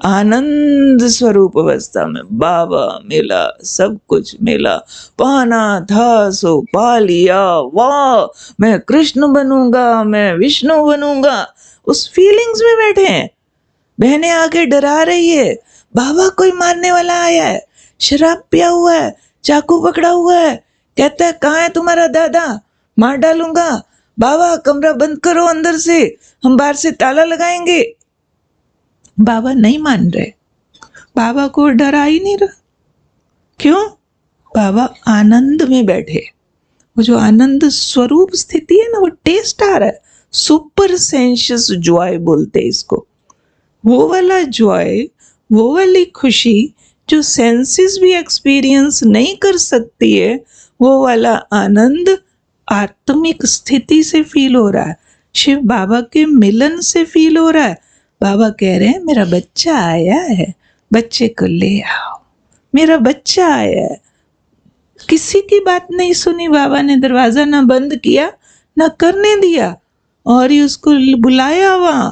आनंद स्वरूप अवस्था में बाबा मिला, सब कुछ मिला, पाना था सो पा लिया, वाह मैं कृष्ण बनूंगा, मैं विष्णु बनूंगा, उस फीलिंग्स में बैठे हैं। बहनें आके डरा रही है, बाबा कोई मारने वाला आया है, शराब पिया हुआ है, चाकू पकड़ा हुआ है, कहता है कहाँ है तुम्हारा दादा, मार डालूंगा। बाबा कमरा बंद करो, अंदर से हम बाहर से ताला लगाएंगे। बाबा नहीं मान रहे, बाबा को डरा ही नहीं रहा। क्यों? बाबा आनंद में बैठे। वो जो आनंद स्वरूप स्थिति है ना, वो टेस्ट आ रहा है, सुपर सेंशियस जॉय बोलते हैं इसको। वो वाला जॉय, वो वाली खुशी जो सेंसेस भी एक्सपीरियंस नहीं कर सकती है, वो वाला आनंद आत्मिक स्थिति से फील हो रहा है, शिव बाबा के मिलन से फील हो रहा है। बाबा कह रहे हैं मेरा बच्चा आया है, बच्चे को ले आओ, मेरा बच्चा आया है। किसी की बात नहीं सुनी बाबा ने, दरवाजा ना बंद किया ना करने दिया, और ही उसको बुलाया वहां।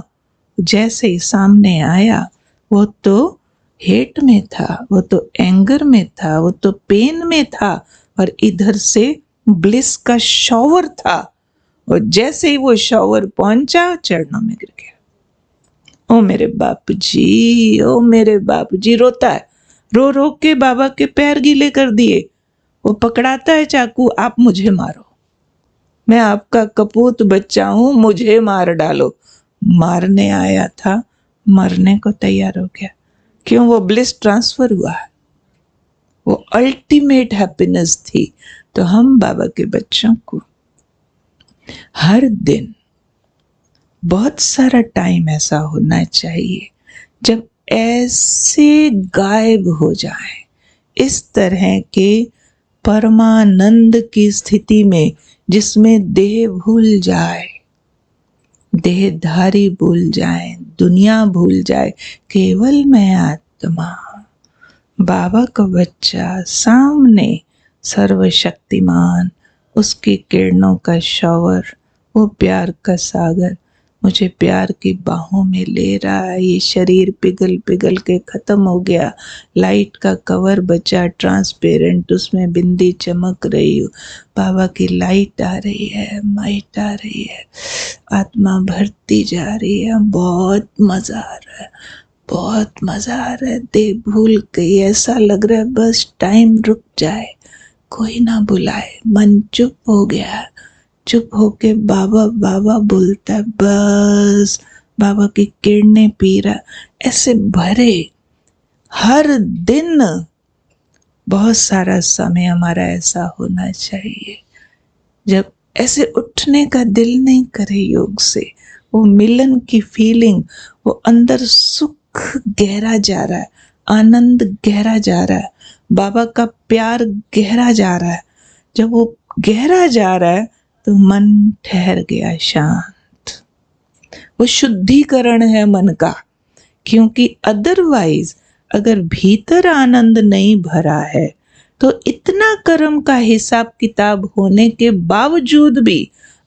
जैसे ही सामने आया, वो तो हेट में था, वो तो एंगर में था, वो तो पेन में था, और इधर से ब्लिस का शॉवर था। और जैसे ही वो शॉवर पहुंचा, चरणों में गिर गया। ओ मेरे बापू जी, ओ मेरे बापू जी, रोता है, रो रो के बाबा के पैर गीले कर दिए। वो पकड़ाता है चाकू, आप मुझे मारो, मैं आपका कपूत बच्चा हूं, मुझे मार डालो। मारने आया था, मरने को तैयार हो गया। क्यों? वो ब्लिस ट्रांसफर हुआ है, वो अल्टीमेट हैप्पीनेस थी। तो हम बाबा के बच्चों को हर दिन बहुत सारा टाइम ऐसा होना चाहिए जब ऐसे गायब हो जाए, इस तरह के परमानंद की स्थिति में, जिसमें देह भूल जाए, देहधारी भूल जाए, दुनिया भूल जाए, केवल मैं आत्मा, बाबा का बच्चा, सामने सर्वशक्तिमान, उसकी किरणों का शॉवर, वो प्यार का सागर मुझे प्यार की बाहों में ले रहा है। ये शरीर पिघल पिघल के खत्म हो गया, लाइट का कवर बचा ट्रांसपेरेंट, उसमें बिंदी चमक रही हूँ, बाबा की लाइट आ रही है, माइट आ रही है, आत्मा भरती जा रही है। बहुत मजा आ रहा है, बहुत मजा आ रहा है। देह भूल गई, ऐसा लग रहा है बस टाइम रुक जाए, कोई ना बुलाए। मन चुप हो गया, चुप होके बाबा बाबा बोलता है, बस बाबा की किरणें पी रहा। ऐसे भरे हर दिन बहुत सारा समय हमारा ऐसा होना चाहिए जब ऐसे उठने का दिल नहीं करे योग से। वो मिलन की फीलिंग, वो अंदर सुख गहरा जा रहा है, आनंद गहरा जा रहा है, बाबा का प्यार गहरा जा रहा है। जब वो गहरा जा रहा है तो मन ठहर गया, शांत। वो शुद्धिकरण है मन का, क्योंकि अदरवाइज अगर भीतर आनंद नहीं भरा है तो इतना कर्म का हिसाब किताब होने के बावजूद भी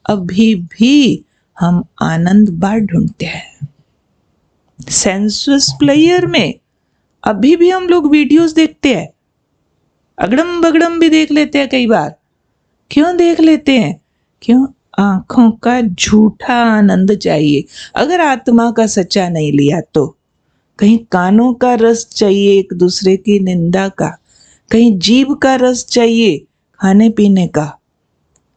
अभी भी हम आनंद बाहर ढूंढते हैं। सेंसुअस प्लेयर में अभी भी हम लोग वीडियोस देखते हैं, अगड़म बगड़म भी देख लेते हैं कई बार। क्यों देख लेते हैं? क्यों? आंखों का झूठा आनंद चाहिए। अगर आत्मा का सच्चा नहीं लिया तो कहीं कानों का रस चाहिए एक दूसरे की निंदा का, कहीं जीभ का रस चाहिए खाने पीने का,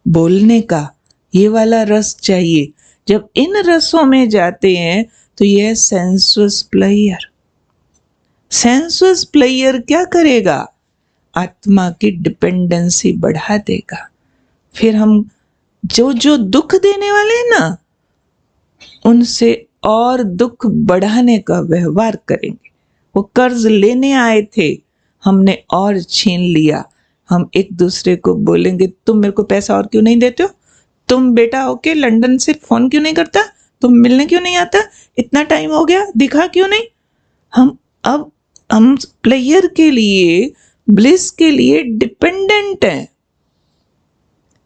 बोलने का, ये वाला रस चाहिए। जब इन रसों में जाते हैं तो यह सेंसुअस प्लेयर, सेंसुअस प्लेयर क्या करेगा? आत्मा की डिपेंडेंसी बढ़ा देगा। फिर हम जो जो दुख देने वाले हैं ना, उनसे और दुख बढ़ाने का व्यवहार करेंगे। वो कर्ज लेने आए थे, हमने और छीन लिया। हम एक दूसरे को बोलेंगे, तुम मेरे को पैसा और क्यों नहीं देते हो? तुम बेटा होके लंदन से फोन क्यों नहीं करता? तुम मिलने क्यों नहीं आता? इतना टाइम हो गया, दिखा क्यों नहीं? हम प्लेयर के लिए, ब्लिस के लिए डिपेंडेंट हैं।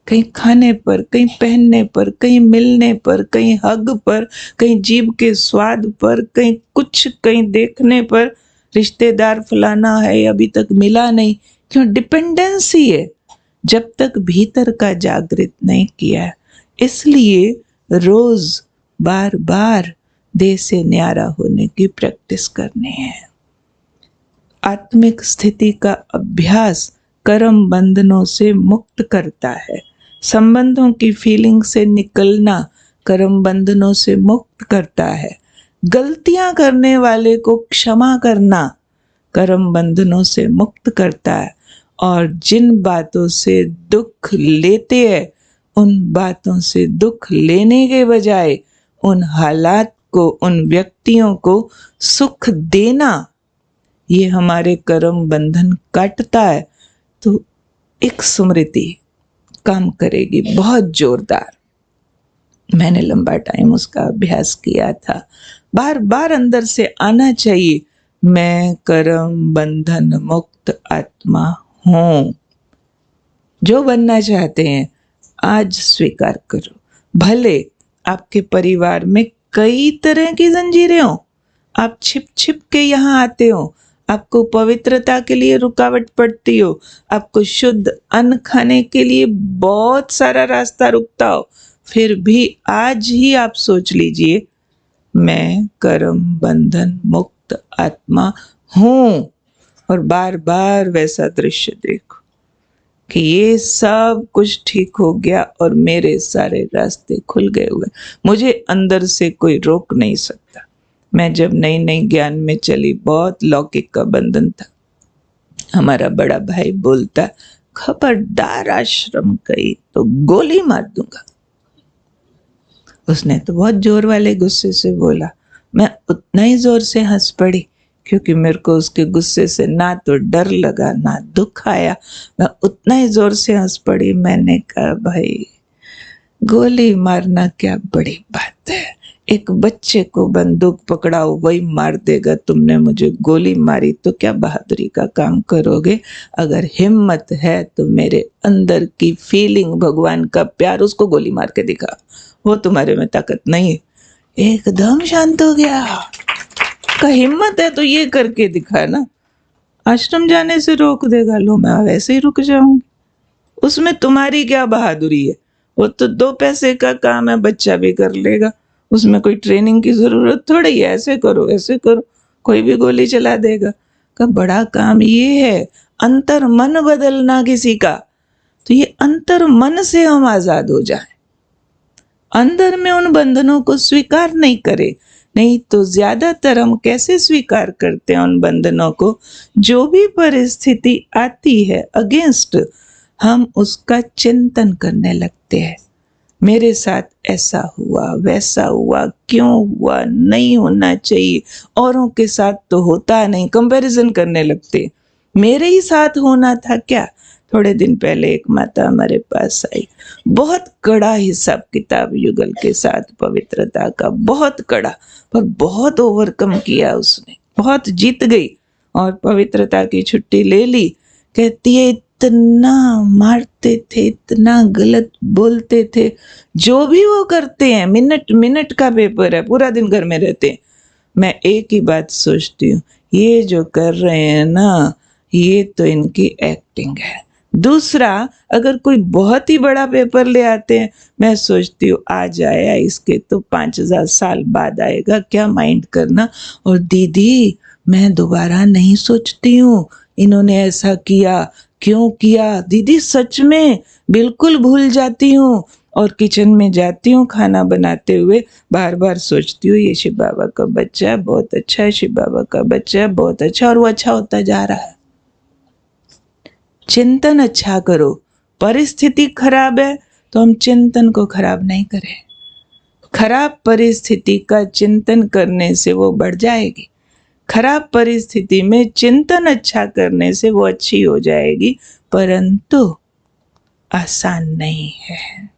कहीं खाने पर, कहीं पहनने पर, कहीं मिलने पर, कहीं हग पर, कहीं जीभ के स्वाद पर, कहीं कुछ, कहीं देखने पर, रिश्तेदार फलाना है अभी तक मिला नहीं। क्यों? डिपेंडेंसी है, जब तक भीतर का जागृत नहीं किया है। इसलिए रोज बार बार देह से न्यारा होने की प्रैक्टिस करनी है। आत्मिक स्थिति का अभ्यास कर्म बंधनों से मुक्त करता है। संबंधों की फीलिंग से निकलना कर्म बंधनों से मुक्त करता है। गलतियां करने वाले को क्षमा करना कर्म बंधनों से मुक्त करता है। और जिन बातों से दुख लेते हैं, उन बातों से दुख लेने के बजाय उन हालात को, उन व्यक्तियों को सुख देना, ये हमारे कर्म बंधन काटता है। तो एक स्मृति काम करेगी बहुत जोरदार। मैंने लंबा टाइम उसका अभ्यास किया था। बार बार अंदर से आना चाहिए, मैं कर्म बंधन मुक्त आत्मा हूं। जो बनना चाहते हैं आज स्वीकार करो। भले आपके परिवार में कई तरह की जंजीरें हो, आप छिप छिप के यहाँ आते हो, आपको पवित्रता के लिए रुकावट पड़ती हो, आपको शुद्ध अन्न खाने के लिए बहुत सारा रास्ता रुकता हो, फिर भी आज ही आप सोच लीजिए, मैं कर्म बंधन मुक्त आत्मा हूं। और बार बार वैसा दृश्य देखो कि ये सब कुछ ठीक हो गया और मेरे सारे रास्ते खुल गए हुए, मुझे अंदर से कोई रोक नहीं सकता। मैं जब नई नई ज्ञान में चली, बहुत लौकिक का बंधन था। हमारा बड़ा भाई बोलता, खबरदार आश्रम गई तो गोली मार दूंगा। उसने तो बहुत जोर वाले गुस्से से बोला। मैं उतना ही जोर से हंस पड़ी, क्योंकि मेरे को उसके गुस्से से ना तो डर लगा ना दुख आया। मैं उतना ही जोर से हंस पड़ी। मैंने कहा, भाई गोली मारना क्या बड़ी बात है, एक बच्चे को बंदूक पकड़ाओ वही मार देगा, तुमने मुझे गोली मारी तो क्या बहादुरी का काम करोगे? अगर हिम्मत है तो मेरे अंदर की फीलिंग, भगवान का प्यार, उसको गोली मार के दिखा, वो तुम्हारे में ताकत नहीं है। एकदम शांत हो गया। का हिम्मत है तो ये करके दिखा ना, आश्रम जाने से रोक देगा, लो मैं वैसे ही रुक जाऊंगी। उसमें तुम्हारी क्या बहादुरी है? वो तो 2 पैसे का काम है, बच्चा भी कर लेगा, उसमें कोई ट्रेनिंग की जरूरत थोड़ी है। ऐसे करो ऐसे करो, कोई भी गोली चला देगा। का बड़ा काम ये है अंतर मन बदलना किसी का। तो ये अंतर मन से हम आजाद हो जाएं, अंदर में उन बंधनों को स्वीकार नहीं करें। नहीं तो ज्यादातर हम कैसे स्वीकार करते हैं उन बंधनों को? जो भी परिस्थिति आती है अगेंस्ट, हम उसका चिंतन करने लगते हैं। मेरे साथ ऐसा हुआ, वैसा हुआ, क्यों हुआ, नहीं होना चाहिए, औरों के साथ तो होता नहीं, कंपैरिजन करने लगते, मेरे ही साथ होना था क्या? थोड़े दिन पहले एक माता हमारे पास आई, बहुत कड़ा हिसाब किताब युगल के साथ पवित्रता का, बहुत कड़ा, पर बहुत ओवरकम किया उसने, बहुत जीत गई और पवित्रता की छुट्टी ले ली। कहती है इतना मारते थे, इतना गलत बोलते थे, जो भी वो करते हैं, मिनट मिनट का पेपर है, पूरा दिन घर में रहते हैं। मैं एक ही बात सोचती हूँ, ये जो कर रहे हैं ना, ये तो इनकी एक्टिंग है। दूसरा, अगर कोई बहुत ही बड़ा पेपर ले आते हैं, मैं सोचती हूँ आज आया, इसके तो 5000 साल बाद आएगा, क्या माइंड करना। और दीदी मैं दोबारा नहीं सोचती हूँ इन्होंने ऐसा किया, क्यों किया, दीदी सच में बिल्कुल भूल जाती हूँ। और किचन में जाती हूँ खाना बनाते हुए, बार बार सोचती हूँ ये शिव बाबा का बच्चा बहुत अच्छा है, शिव बाबा का बच्चा बहुत अच्छा, और वो अच्छा होता जा रहा है। चिंतन अच्छा करो। परिस्थिति खराब है तो हम चिंतन को खराब नहीं करें। खराब परिस्थिति का चिंतन करने से वो बढ़ जाएगी, खराब परिस्थिति में चिंतन अच्छा करने से वो अच्छी हो जाएगी, परंतु आसान नहीं है।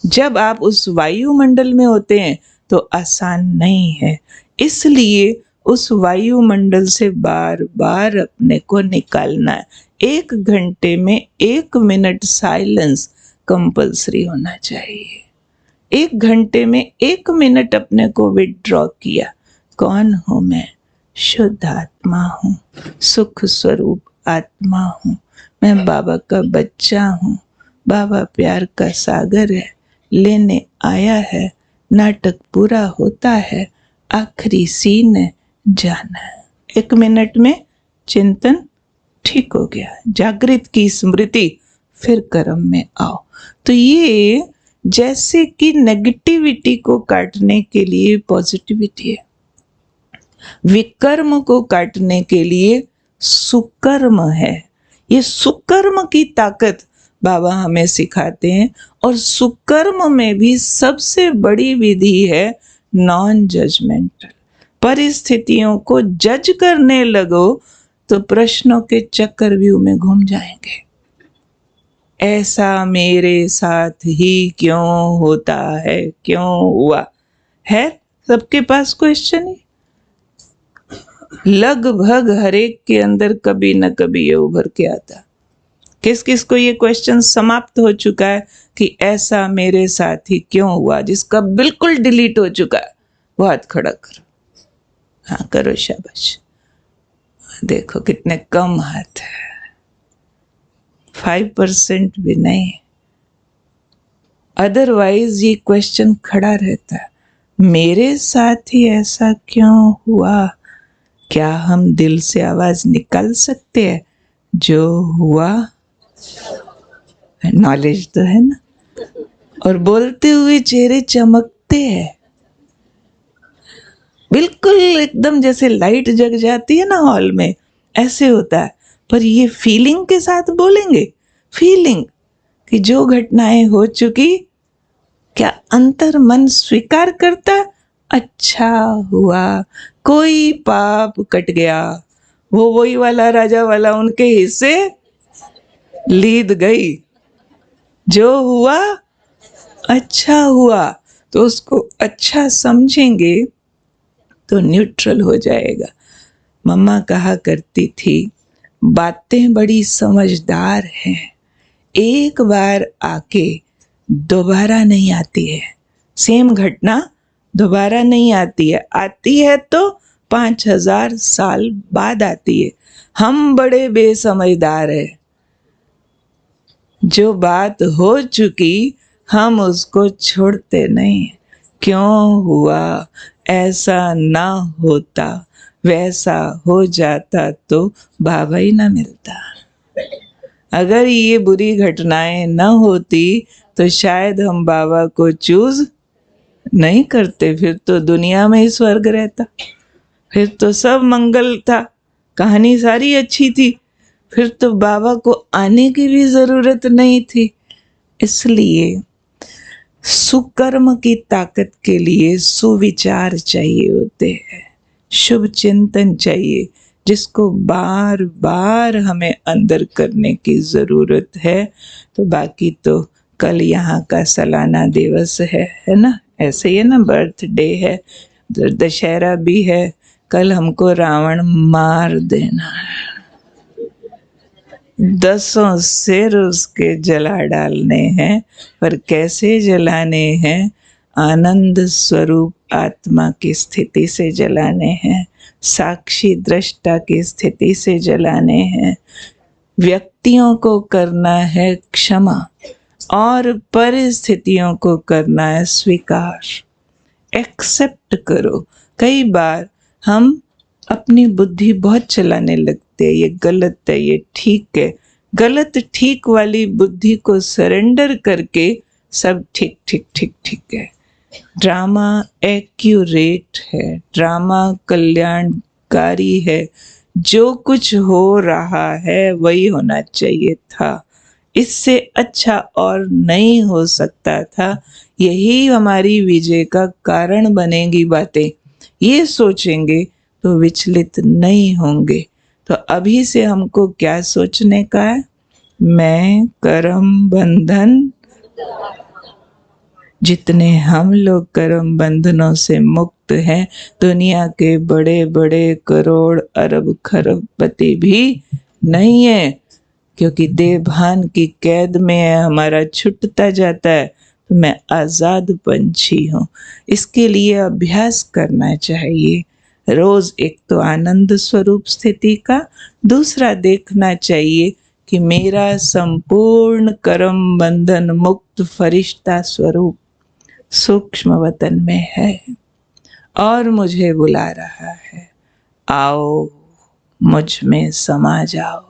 जब आप उस वायुमंडल में होते हैं तो आसान नहीं है, इसलिए उस वायुमंडल से बार बार अपने को निकालना है। 1 घंटे में 1 मिनट साइलेंस कंपल्सरी होना चाहिए। 1 घंटे में 1 मिनट अपने को विथड्रॉ किया। कौन हूं मैं? शुद्ध आत्मा हूं, सुख स्वरूप आत्मा हूं, मैं बाबा का बच्चा हूं, बाबा प्यार का सागर है, लेने आया है, नाटक पूरा होता है, आखिरी सीन है, जाना है। 1 मिनट में चिंतन ठीक हो गया, जागृत की स्मृति, फिर कर्म में आओ। तो ये जैसे कि नेगेटिविटी को काटने के लिए पॉजिटिविटी है, विकर्म को काटने के लिए सुकर्म है। ये सुकर्म की ताकत बाबा हमें सिखाते हैं। और सुकर्म में भी सबसे बड़ी विधि है नॉन जजमेंटल। परिस्थितियों को जज करने लगो तो प्रश्नों के चक्रव्यूह में घूम जाएंगे। ऐसा मेरे साथ ही क्यों होता है, क्यों हुआ है? सबके पास क्वेश्चन ही, लगभग हर एक के अंदर कभी न कभी ये उभर के आता। किस किस को ये क्वेश्चन समाप्त हो चुका है कि ऐसा मेरे साथ ही क्यों हुआ? जिसका बिल्कुल डिलीट हो चुका है वो हाथ खड़ा करो। हाँ करो, शाबाश। देखो कितने कम हाथ है, 5% भी नहीं। अदरवाइज ये क्वेश्चन खड़ा रहता है, मेरे साथ ही ऐसा क्यों हुआ? क्या हम दिल से आवाज निकाल सकते हैं जो हुआ? नॉलेज तो है ना। और बोलते हुए चेहरे चमकते हैं, बिल्कुल एकदम जैसे लाइट जग जाती है ना हॉल में, ऐसे होता है। पर ये फीलिंग के साथ बोलेंगे, फीलिंग कि जो घटनाएं हो चुकी, क्या अंतर मन स्वीकार करता? अच्छा हुआ, कोई पाप कट गया, वो वही वाला राजा वाला उनके हिस्से लीद गई, जो हुआ अच्छा हुआ। तो उसको अच्छा समझेंगे तो न्यूट्रल हो जाएगा। मम्मा कहा करती थी, बातें बड़ी समझदार हैं, एक बार आके दोबारा नहीं आती है। सेम घटना दोबारा नहीं आती है, आती है तो 5000 साल बाद आती है। हम बड़े बेसमझदार हैं, जो बात हो चुकी हम उसको छोड़ते नहीं। क्यों हुआ? ऐसा ना होता, वैसा हो जाता तो बाबा ही ना मिलता। अगर ये बुरी घटनाएं न होती तो शायद हम बाबा को चूज नहीं करते, फिर तो दुनिया में ही स्वर्ग रहता, फिर तो सब मंगल था, कहानी सारी अच्छी थी, फिर तो बाबा को आने की भी जरूरत नहीं थी। इसलिए सुकर्म की ताकत के लिए सुविचार चाहिए होते हैं, शुभ चिंतन चाहिए, जिसको बार बार हमें अंदर करने की जरूरत है। तो बाकी तो कल यहाँ का सालाना दिवस है ना, ऐसे ही है ना, बर्थडे है, दशहरा भी है, कल हमको रावण मार देना है, 10 सिर उसके जला डालने हैं। पर कैसे जलाने हैं? आनंद स्वरूप आत्मा की स्थिति से जलाने हैं, साक्षी दृष्टा की स्थिति से जलाने हैं। व्यक्तियों को करना है क्षमा और परिस्थितियों को करना है स्वीकार। एक्सेप्ट करो। कई बार हम अपनी बुद्धि बहुत चलाने लगते हैं, ये गलत है, ये ठीक है। गलत ठीक वाली बुद्धि को सरेंडर करके सब ठीक ठीक ठीक ठीक है। ड्रामा एक्यूरेट है, ड्रामा कल्याणकारी है, जो कुछ हो रहा है वही होना चाहिए था, इससे अच्छा और नहीं हो सकता था। यही हमारी विजय का कारण बनेगी बातें। ये सोचेंगे तो विचलित नहीं होंगे। तो अभी से हमको क्या सोचने का है? मैं कर्म बंधन, जितने हम लोग कर्म बंधनों से मुक्त हैं, दुनिया के बड़े बड़े करोड़ अरब खरबपति भी नहीं है। क्योंकि देह भान की कैद में हमारा छूटता जाता है, तो मैं आजाद पंछी हूँ। इसके लिए अभ्यास करना चाहिए रोज। एक तो आनंद स्वरूप स्थिति का, दूसरा देखना चाहिए कि मेरा संपूर्ण कर्म बंधन मुक्त फरिश्ता स्वरूप सूक्ष्म वतन में है और मुझे बुला रहा है। आओ मुझ में समा जाओ,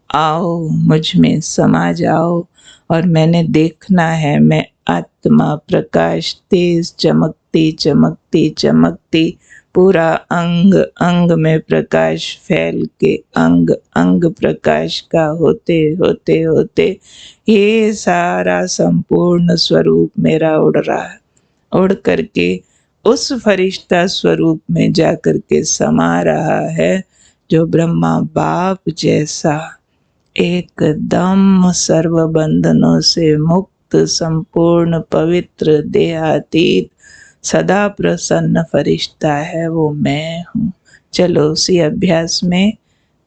आओ मुझ में समा जाओ। और मैंने देखना है, मैं आत्मा प्रकाश तेज चमकती चमकती चमकती, पूरा अंग अंग में प्रकाश फैल के अंग अंग प्रकाश का होते होते होते ये सारा संपूर्ण स्वरूप मेरा उड़ रहा है। उड़ करके उस फरिश्ता स्वरूप में जाकर के समा रहा है, जो ब्रह्मा बाप जैसा एकदम सर्व बंधनों से मुक्त, संपूर्ण पवित्र, देहातीत, सदा प्रसन्न फरिश्ता है, वो मैं हूँ। चलो उसी अभ्यास में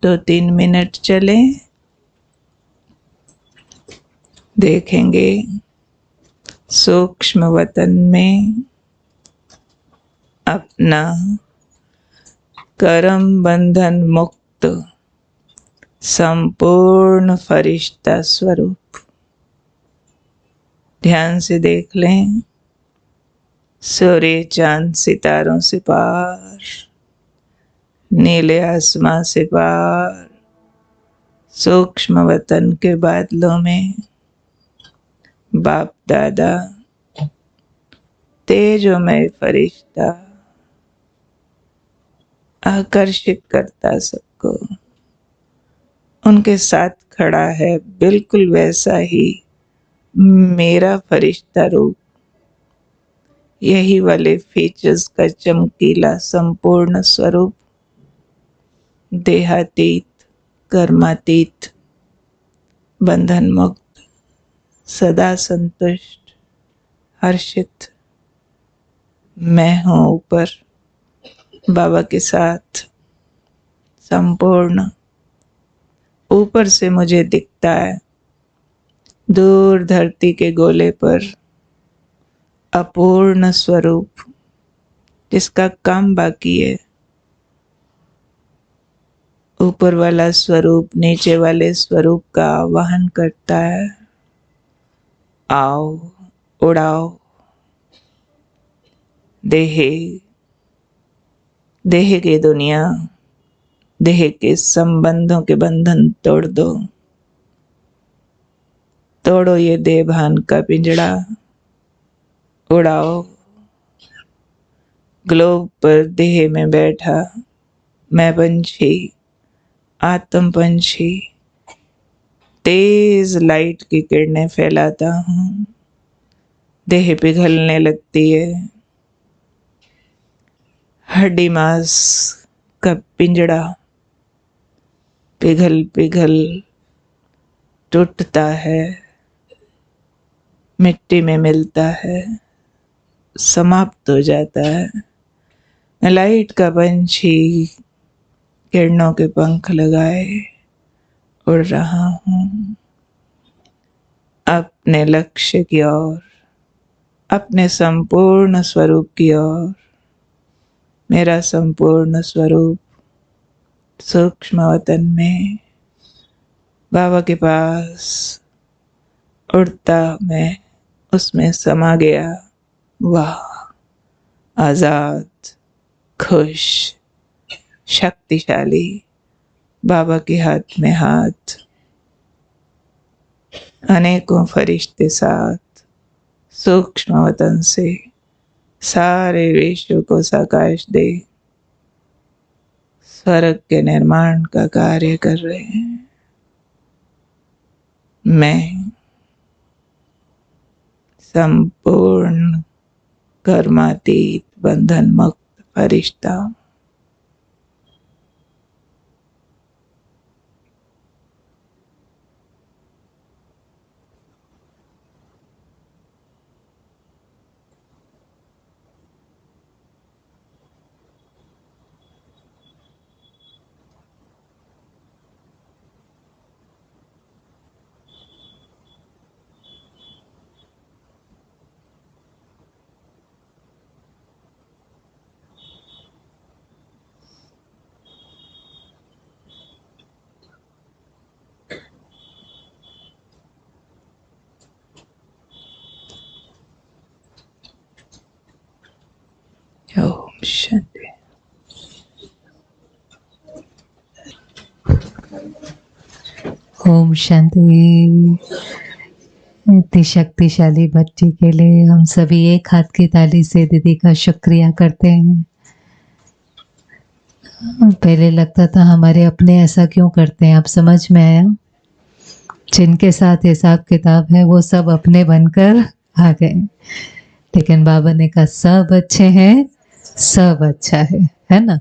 2-3 मिनट चले, देखेंगे सूक्ष्म वतन में अपना कर्म बंधन मुक्त संपूर्ण फरिश्ता स्वरूप। ध्यान से देख लें, सूर्य चांद सितारों से पार, नीले आसमां से पार, सूक्ष्म वतन के बादलों में बाप दादा तेजोमय फरिश्ता आकर्षित करता सबको, उनके साथ खड़ा है बिल्कुल वैसा ही मेरा फरिश्ता रूप। यही वाले फीचर्स का चमकीला संपूर्ण स्वरूप, देहातीत, कर्मातीत, बंधन मुक्त, सदा संतुष्ट, हर्षित। मैं हूँ ऊपर बाबा के साथ संपूर्ण। ऊपर से मुझे दिखता है दूर धरती के गोले पर अपूर्ण स्वरूप, जिसका काम बाकी है। ऊपर वाला स्वरूप नीचे वाले स्वरूप का आवाहन करता है, आओ उड़ाओ। देह की दुनिया, देह के संबंधों के बंधन तोड़ दो, तोड़ो ये देह भान का पिंजड़ा, उड़ाओ। ग्लोब पर देह में बैठा मैं पंछी, आत्म पंछी, तेज लाइट की किरणें फैलाता हूँ। देह पिघलने लगती है, हड्डी मांस का पिंजड़ा पिघल पिघल टूटता है, मिट्टी में मिलता है, समाप्त हो जाता है। मैं लाइट का पंछी किरणों के पंख लगाए उड़ रहा हूँ अपने लक्ष्य की ओर, अपने संपूर्ण स्वरूप की ओर। मेरा संपूर्ण स्वरूप सूक्ष्म वतन में बाबा के पास उड़ता मैं उसमें समा गया। वाह, आजाद, खुश, शक्तिशाली, बाबा के हाथ में हाथ, अनेकों फरिश्ते साथ, सूक्ष्म वतन से सारे विश्व को साकाश दे स्वर्ग के निर्माण का कार्य कर रहे हैं। मैं संपूर्ण कर्मातीत बंधन मुक्त फरिश्ता हूं। ओम शांति। इतनी शक्तिशाली बच्ची के लिए हम सभी एक हाथ की ताली से दीदी का शुक्रिया करते हैं। पहले लगता था हमारे अपने ऐसा क्यों करते हैं, अब समझ में आया जिनके साथ हिसाब किताब है वो सब अपने बनकर आ गए। लेकिन बाबा ने कहा सब अच्छे हैं, सब अच्छा है ना।